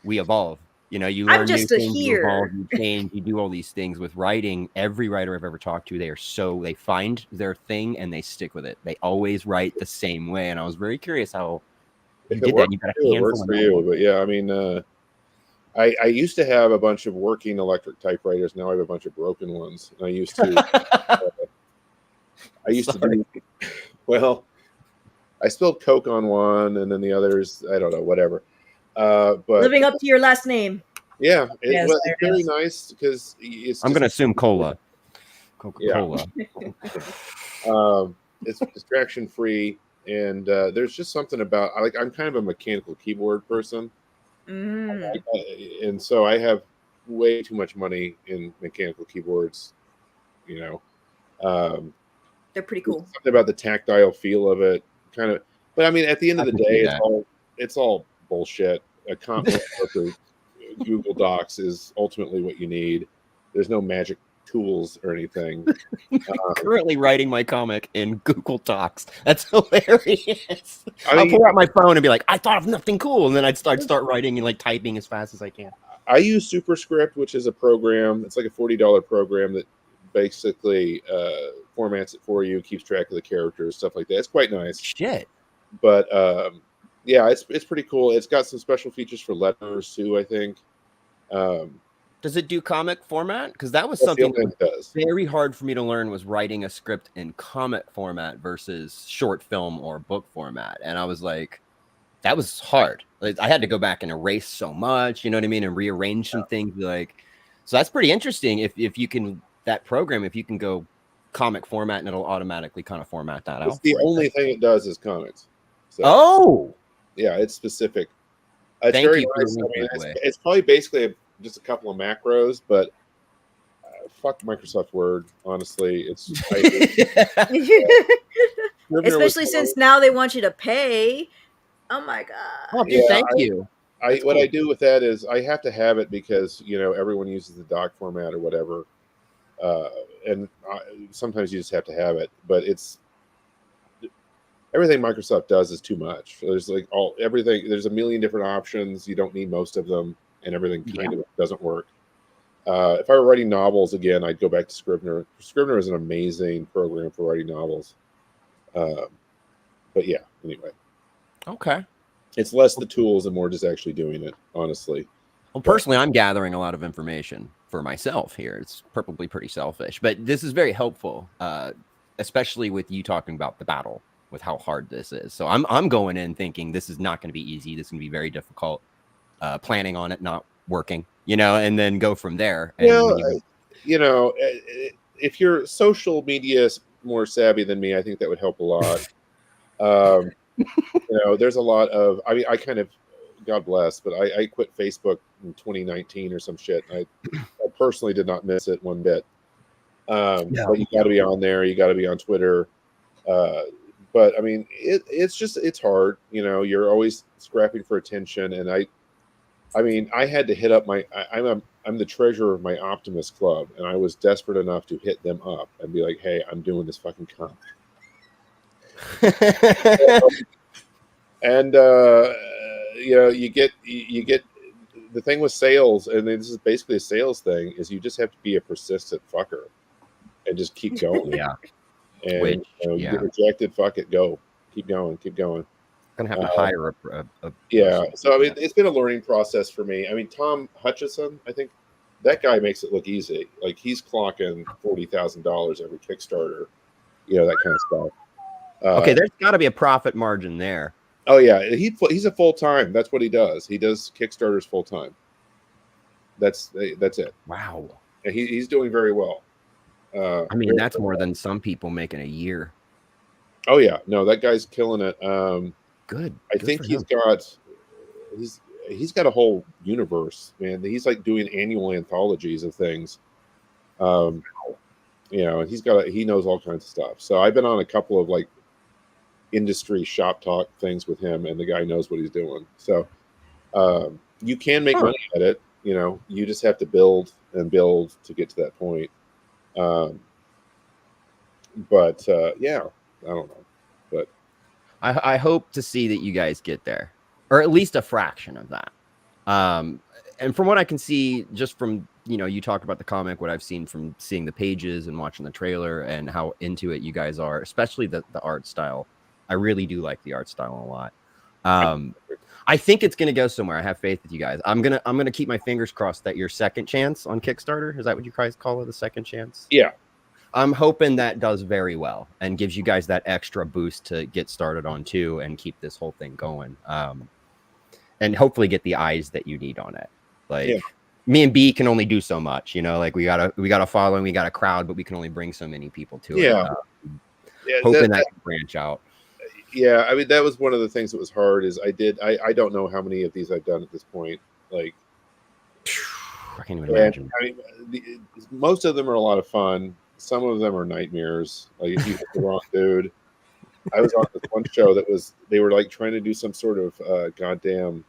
we evolve. You know, you learn I'm just new a things, you here. evolve, you change, you do all these things. With writing, every writer I've ever talked to, they find their thing and they stick with it. They always write the same way, and I was very curious how you did that. You got a it handful works of for you, novels. but yeah, I mean, I used to have a bunch of working electric typewriters. Now I have a bunch of broken ones. And I used to, to do, well, I spilled Coke on one, and then the others, I don't know, whatever. But Living up to your last name. yeah, Yes, it's there it very is. nice because it's. I'm going to assume cola. Yeah. Coca-Cola. It's distraction free, and there's just something about I'm kind of a mechanical keyboard person, and so I have way too much money in mechanical keyboards. You know, They're pretty cool. something about the tactile feel of it, kind of. But I mean, at the end of the day, it's all bullshit. A comic book or Google Docs is ultimately what you need. There's no magic tools or anything. Currently writing my comic in Google Docs. That's hilarious. I mean, I'll pull out my phone and be like, I thought of nothing cool, and then I'd start writing and like typing as fast as I can. I use Superscript, which is a program. It's like a $40 program that basically formats it for you, keeps track of the characters, stuff like that. It's quite nice. Shit. But yeah, it's pretty cool. It's got some special features for letters too, I think. Does it do comic format? Because that was That's something the only thing it does. very hard for me to learn, was writing a script in comic format versus short film or book format. And I was like, that was hard. Like, I had to go back and erase so much, you know what I mean? And rearrange some things. So that's pretty interesting. If you can, that program, if you can go comic format and it'll automatically kind of format that out. It's the only thing it does is comics. So, Oh, yeah, it's specific. It's Thank very you for nice. I mean, the way. it's probably basically just a couple of macros, but fuck Microsoft Word. Honestly, it's Especially since now they want you to pay. Oh my god. oh, dude, Yeah, thank you. That's what cool. I do with that is I have to have it because everyone uses the doc format or whatever, and sometimes you just have to have it. But everything Microsoft does is too much. There's everything. There's a million different options. You don't need most of them, and everything kind of doesn't work. If I were writing novels again, I'd go back to Scrivener. Scrivener is an amazing program for writing novels. But yeah, anyway. Okay. It's less the tools and more just actually doing it, honestly. Well, personally, I'm gathering a lot of information for myself here. It's probably pretty selfish, but this is very helpful, especially with you talking about the battle, with how hard this is. So I'm going in thinking this is not going to be easy. This is going to be very difficult. Planning on it not working, and then go from there. And if you're social media more savvy than me, I think that would help a lot. There's a lot of, I kind of, God bless, but I quit Facebook in 2019 or some shit. I personally did not miss it one bit. But you got to be on there. You got to be on Twitter. But I mean, it's hard. You're always scrapping for attention. And I had to hit up I'm the treasurer of my Optimist Club, and I was desperate enough to hit them up and be like, hey, I'm doing this fucking comic. And you get the thing with sales, and this is basically a sales thing, is you just have to be a persistent fucker and just keep going. Yeah. And you get rejected, fuck it, go. Keep going. Gonna have to hire a yeah. So I mean, it's been a learning process for me. I mean, Tom Hutchison, I think that guy makes it look easy. Like, he's clocking $40,000 every Kickstarter, that kind of stuff. Okay, there's got to be a profit margin there. Oh yeah, he's a full time. That's what he does. He does Kickstarters full time. That's it. Wow. And he's doing very well. I mean, that's more than some people make in a year. Oh yeah, no, that guy's killing it. Good. I think he's got a whole universe, man. He's like doing annual anthologies of things. You know, and he knows all kinds of stuff. So I've been on a couple of like industry shop talk things with him, and the guy knows what he's doing. So you can make money at it. You know, you just have to build and build to get to that point. But yeah, I don't know. But I hope to see that you guys get there, or at least a fraction of that. And from what I can see, just from, you know, you talked about the comic, what I've seen from seeing the pages and watching the trailer and how into it you guys are, especially the art style. I really do like the art style a lot. I think it's going to go somewhere. I have faith with you guys. I'm going to keep my fingers crossed that your second chance on Kickstarter, is that what you guys call it? The second chance? Yeah. I'm hoping that does very well and gives you guys that extra boost to get started on too and keep this whole thing going. And hopefully get the eyes that you need on it. Like me and B can only do so much, you know, like we got a following, we got a crowd, but we can only bring so many people to it. Hoping that can branch out. Yeah, I mean, that was one of the things that was hard is I don't know how many of these I've done at this point. Like, I can't even imagine. I mean, most of them are a lot of fun. Some of them are nightmares. Like, if you hit the wrong dude. I was on this one show they were like trying to do some sort of goddamn.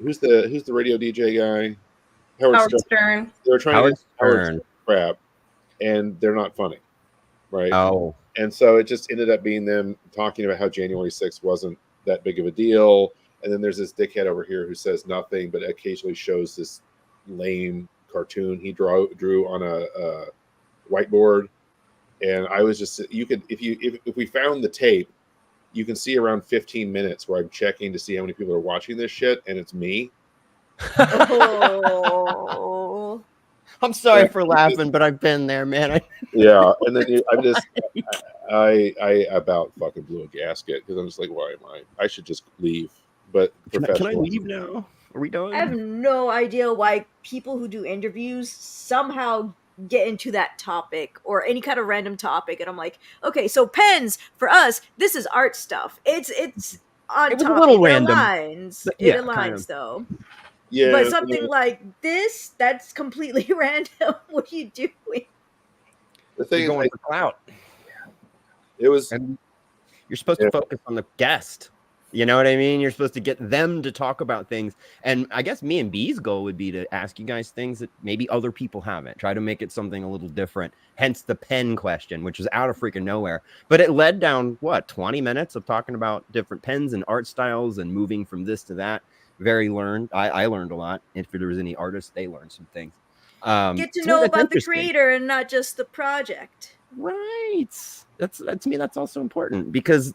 Who's the radio DJ guy? Howard Stern. They were trying Howard to do Howard Stern crap, and they're not funny, right? Oh. And so it just ended up being them talking about how January 6th wasn't that big of a deal. And then there's this dickhead over here who says nothing, but occasionally shows this lame cartoon he drew on a whiteboard. And I was just, you could, if we found the tape, you can see around 15 minutes where I'm checking to see how many people are watching this shit, and it's me. Oh. I'm sorry for laughing, but I've been there, man. Yeah, and then I about fucking blew a gasket because I'm just like, why am I should just leave. But can I leave now? Are we done? I have no idea why people who do interviews somehow get into that topic or any kind of random topic, and I'm like, okay, so pens for us, this is art stuff. It's on top. A little random. It aligns though. Yeah, but something like this, that's completely random. What are you doing? The thing going for clout. It was. And you're supposed to focus on the guest. You know what I mean? You're supposed to get them to talk about things. And I guess me and B's goal would be to ask you guys things that maybe other people haven't. Try to make it something a little different. Hence the pen question, which was out of freaking nowhere. But it led down, 20 minutes of talking about different pens and art styles and moving from this to that. I learned a lot. If there was any artists, they learned some things. Get to know about the creator and not just the project. Right. That's to me, that's also important because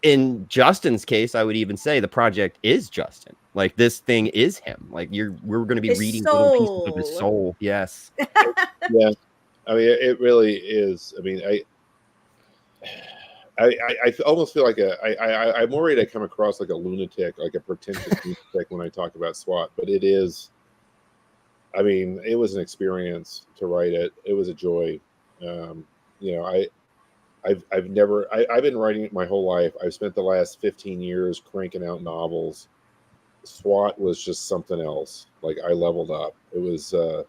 in Justin's case, I would even say the project is Justin. Like this thing is him. Like we're going to be his reading soul. little pieces of his soul. Yes. Yeah. I mean, it really is. I mean, I almost feel like I'm worried I come across like a lunatic, like a pretentious lunatic when I talk about SWAT, but it is. I mean, it was an experience to write it. It was a joy. I've been writing it my whole life. I've spent the last 15 years cranking out novels. SWAT was just something else. Like I leveled up. It was a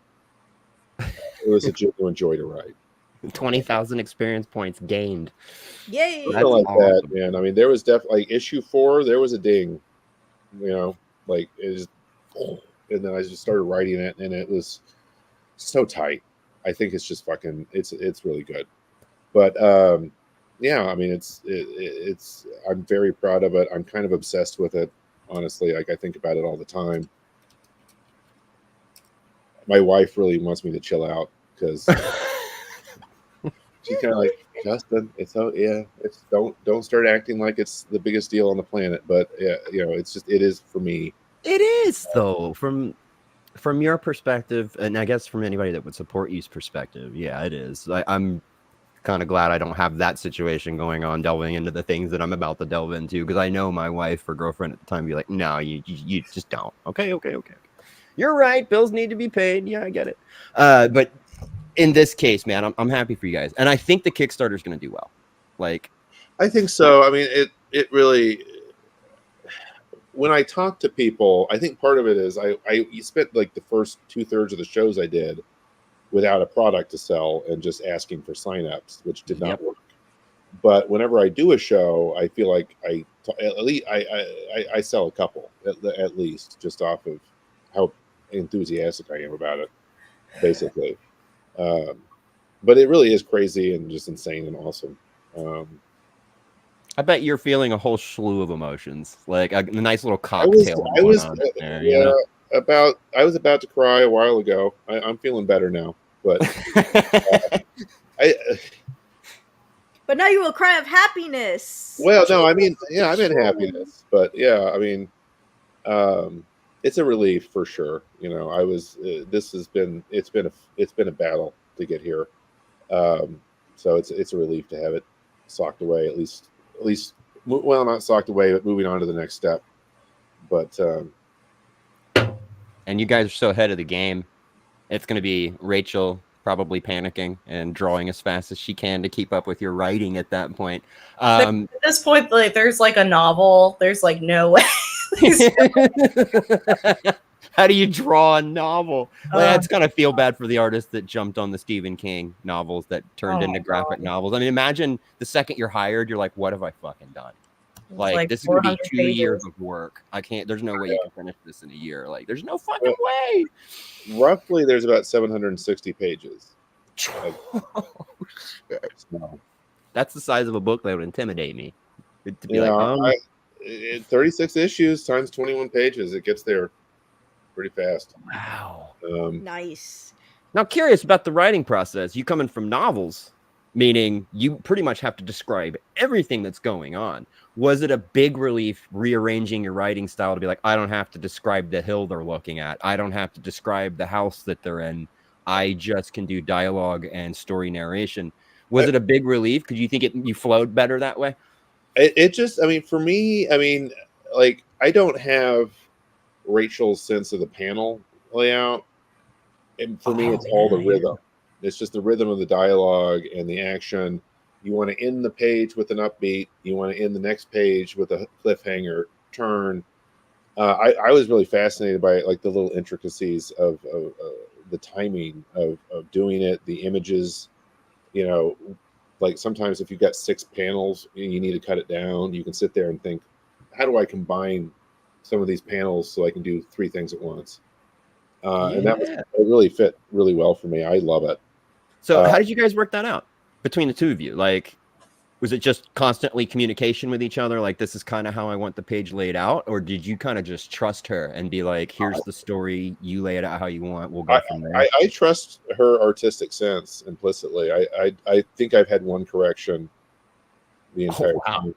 genuine joy to write. 20,000 experience points gained. Yay! Something like awesome. That, man. I mean, there was definitely like issue 4. There was a ding. Like it was, and then I just started writing it, and it was so tight. I think it's just fucking. It's really good. But yeah, I mean, it's. I'm very proud of it. I'm kind of obsessed with it, honestly. Like I think about it all the time. My wife really wants me to chill out because she's kind of like, Justin, it's don't start acting like it's the biggest deal on the planet. But yeah, it is for me. It is though, from your perspective, and I guess from anybody that would support you's perspective. Yeah, it is. I'm kind of glad I don't have that situation going on, delving into the things that I'm about to delve into, because I know my wife or girlfriend at the time would be like, no, you just don't. Okay. You're right. Bills need to be paid. Yeah, I get it. But in this case, man, I'm happy for you guys, and I think the Kickstarter is going to do well. Like, I think so. I mean, it really. When I talk to people, I think part of it is I spent like the first 2/3 of the shows I did without a product to sell and just asking for signups, which did not work. But whenever I do a show, I feel like at least I sell a couple at least, just off of how enthusiastic I am about it, basically. But it really is crazy and just insane and awesome. I bet you're feeling a whole slew of emotions, like a nice little cocktail. I was about to cry a while ago. I'm feeling better now, but But now you will cry of happiness. Well, no, I mean, yeah, I'm in happiness, but yeah, I mean, it's a relief for sure. You know, it's been a battle to get here, so it's a relief to have it socked away at least, well, not socked away, but moving on to the next step. But and you guys are so ahead of the game. It's going to be Rachel probably panicking and drawing as fast as she can to keep up with your writing at that point. At this point, like, there's like a novel. There's like no way. How do you draw a novel? Like, it's gonna feel bad for the artists that jumped on the Stephen King novels that turned into graphic novels. I mean, imagine the second you're hired, you're like, what have I fucking done? Like this is gonna be 2 years of work. I can't. There's no way you can finish this in a year. Like, there's no fucking way. Roughly, there's about 760 pages. That's the size of a book that would intimidate me. To be 36 issues times 21 pages. It gets there pretty fast. Wow. Nice. Now, curious about the writing process. You coming from novels, meaning you pretty much have to describe everything that's going on. Was it a big relief rearranging your writing style to be like, I don't have to describe the hill they're looking at. I don't have to describe the house that they're in. I just can do dialogue and story narration. Was it a big relief? Could you think you flowed better that way? It just, I mean, for me, I mean, like, I don't have Rachel's sense of the panel layout. And for me, it's all the rhythm. It's just the rhythm of the dialogue and the action. You want to end the page with an upbeat. You want to end the next page with a cliffhanger turn. I was really fascinated by like the little intricacies of the timing of doing it, the images, you know, like sometimes if you've got 6 panels and you need to cut it down, you can sit there and think, how do I combine some of these panels so I can do 3 things at once? And it really fit really well for me. I love it. So how did you guys work that out between the two of you? Like, was it just constantly communication with each other? Like, this is kind of how I want the page laid out? Or did you kind of just trust her and be like, here's the story, you lay it out how you want, we'll go from there? I trust her artistic sense implicitly. I think I've had one correction the entire time.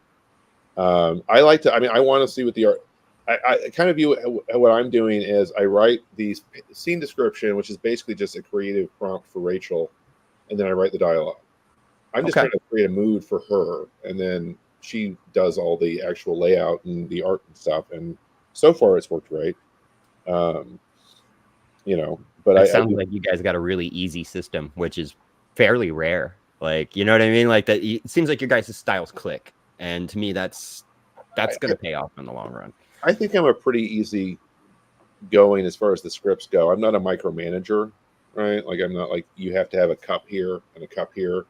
I like to, I mean, I want to see what the art, I kind of view what I'm doing is I write the scene description, which is basically just a creative prompt for Rachel, and then I write the dialogue. I'm just trying to create a mood for her, and then she does all the actual layout and the art and stuff. And so far, it's worked great. You know, but it sounds like you guys got a really easy system, which is fairly rare. Like, you know what I mean? Like that. It seems like your guys' styles click, and to me, that's going to pay off in the long run. I think I'm a pretty easy going as far as the scripts go. I'm not a micromanager, right? Like, I'm not like you have to have a cup here and a cup here.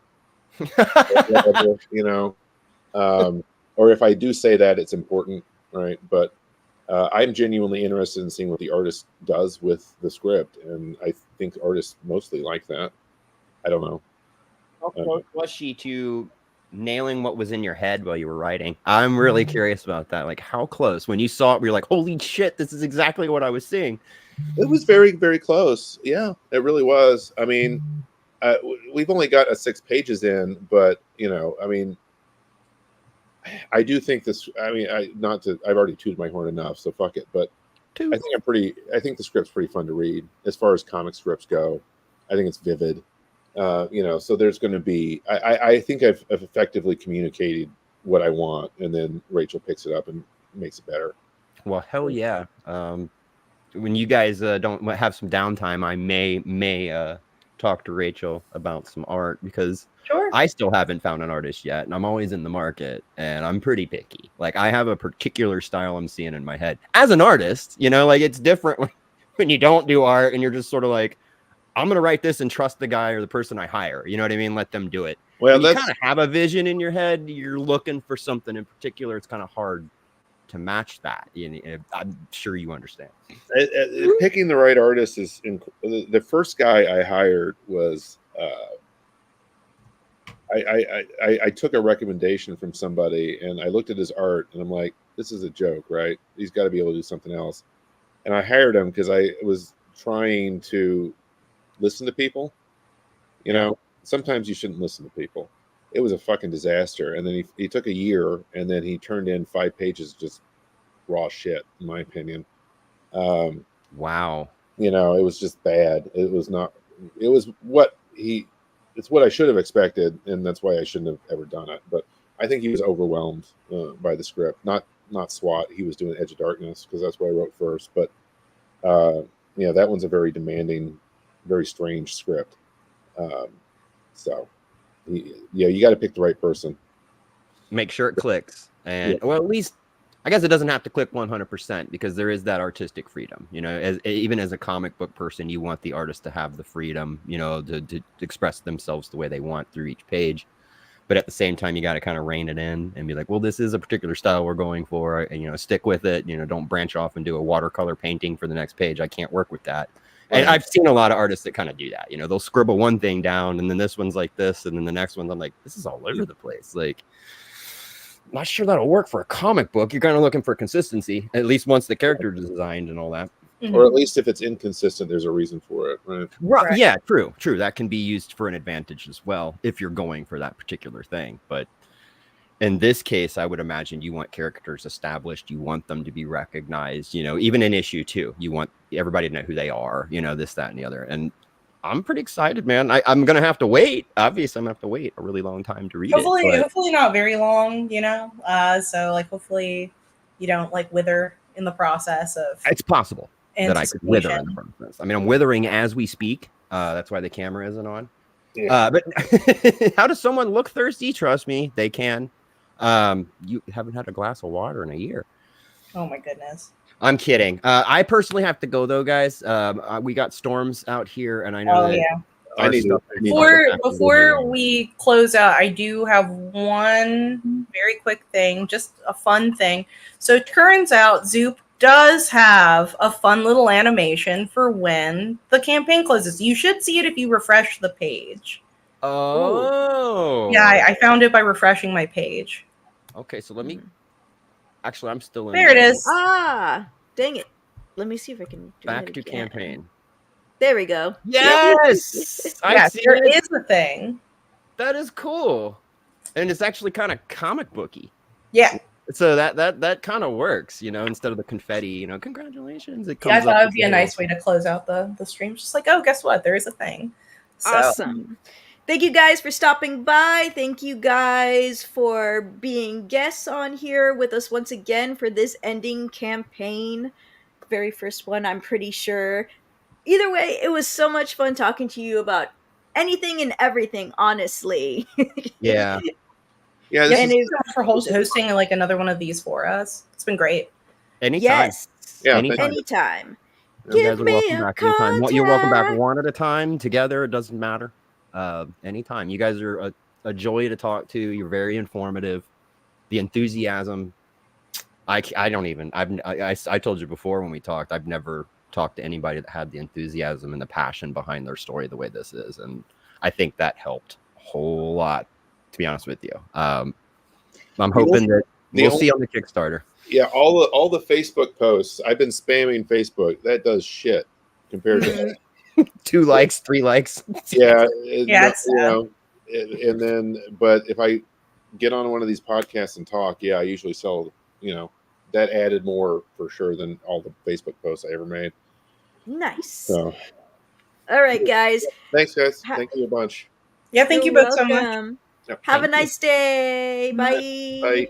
You know, or if I do say that, it's important, right? But I'm genuinely interested in seeing what the artist does with the script, and I think artists mostly like that. I don't know. How close was she to nailing what was in your head while you were writing? I'm really curious about that. Like, how close? When you saw it, were you like, holy shit, this is exactly what I was seeing? It was very, very close. Yeah, it really was. I mean, we've only got 6 pages in, but you know, I mean, I do think this. I mean, I've already tooted my horn enough, so fuck it. But I think the script's pretty fun to read as far as comic scripts go. I think it's vivid. You know, so there's going to be. I think I've effectively communicated what I want, and then Rachel picks it up and makes it better. Well, hell yeah. When you guys don't have some downtime, I may talk to Rachel about some art because Sure. I still haven't found an artist yet, and I'm always in the market, and I'm pretty picky. Like, I have a particular style I'm seeing in my head. As an artist, you know, like, it's different when you don't do art and you're just sort of like, I'm going to write this and trust the guy or the person I hire. You know what I mean? Let them do it. Well, When you kind of have a vision in your head, you're looking for something in particular. It's kind of hard to match that. I'm sure you understand. Picking the right artist is the first guy I hired was I took a recommendation from somebody and I looked at his art and I'm like, this is a joke, right? He's got to be able to do something else. And I hired him because I was trying to listen to people. You know, sometimes you shouldn't listen to people. It was a fucking disaster. And then he took a year and then he turned in 5 pages of just raw shit, in my opinion. Wow. You know, it was just bad. It was what I should have expected, and that's why I shouldn't have ever done it. But I think he was overwhelmed by the script. Not SWAT. He was doing Edge of Darkness because that's what I wrote first. But that one's a very demanding, very strange script. You got to pick the right person. Make sure it clicks, and well, at least I guess it doesn't have to click 100% because there is that artistic freedom. You know, even as a comic book person, you want the artist to have the freedom, you know, to express themselves the way they want through each page. But at the same time, you got to kind of rein it in and be like, well, this is a particular style we're going for, and, you know, stick with it. You know, don't branch off and do a watercolor painting for the next page. I can't work with that. And I've seen a lot of artists that kind of do that. You know, they'll scribble one thing down and then this one's like this. And then the next one, I'm like, this is all over the place. Like, not sure that'll work for a comic book. You're kind of looking for consistency, at least once the character is designed and all that. Mm-hmm. Or at least if it's inconsistent, there's a reason for it, right? Right. Yeah, true. That can be used for an advantage as well if you're going for that particular thing. But in this case, I would imagine you want characters established. You want them to be recognized, you know, even in issue 2, you want everybody to know who they are, you know, this, that, and the other. And I'm pretty excited, man. I'm going to have to wait. Obviously, I'm going to have to wait a really long time to read it. Hopefully not very long, you know? So, like, hopefully you don't, like, wither in the process of... It's possible that I could wither in the process. I mean, I'm withering as we speak. That's why the camera isn't on. Yeah. But how does someone look thirsty? Trust me, they can. You haven't had a glass of water in a year. Oh, my goodness. I'm kidding. I personally have to go though, guys. We got storms out here, and I know Before we close out, I do have one very quick thing, just a fun thing. So it turns out Zoop does have a fun little animation for when the campaign closes. You should see it if you refresh the page. Oh. Yeah, I found it by refreshing my page. Okay, so let me... Actually, I'm still in. There it is. Ah, dang it. Let me see if I can do Back to campaign. There we go. Yes! There is a thing. That is cool. And it's actually kind of comic booky. Yeah. So that kind of works, you know, instead of the confetti, you know, congratulations. It comes I thought it would be a nice way to close out the stream. Just like, oh, guess what? There is a thing. So. Awesome. Thank you guys for stopping by. Thank you guys for being guests on here with us once again for this ending campaign. Very first one, I'm pretty sure. Either way, it was so much fun talking to you about anything and everything, honestly. Yeah. Yeah. Thank you so much for hosting like another one of these for us. It's been great. Anytime. Yes. Yeah. Anytime. Give me a contact. You're welcome back one at a time, together. It doesn't matter. Anytime. You guys are a joy to talk to. You're very informative. The enthusiasm. I told you before when we talked, I've never talked to anybody that had the enthusiasm and the passion behind their story the way this is. And I think that helped a whole lot, to be honest with you. I'm hoping that we'll see on the Kickstarter. Yeah. All the Facebook posts, I've been spamming Facebook. That does shit compared to 2 likes, 3 likes. Yeah. And then, but if I get on one of these podcasts and talk, I usually sell, that added more for sure than all the Facebook posts I ever made. Nice. So, all right, guys. Thanks, guys. Thank you a bunch. Yeah, thank you both so much. Yep, Have a nice day. Bye. Bye.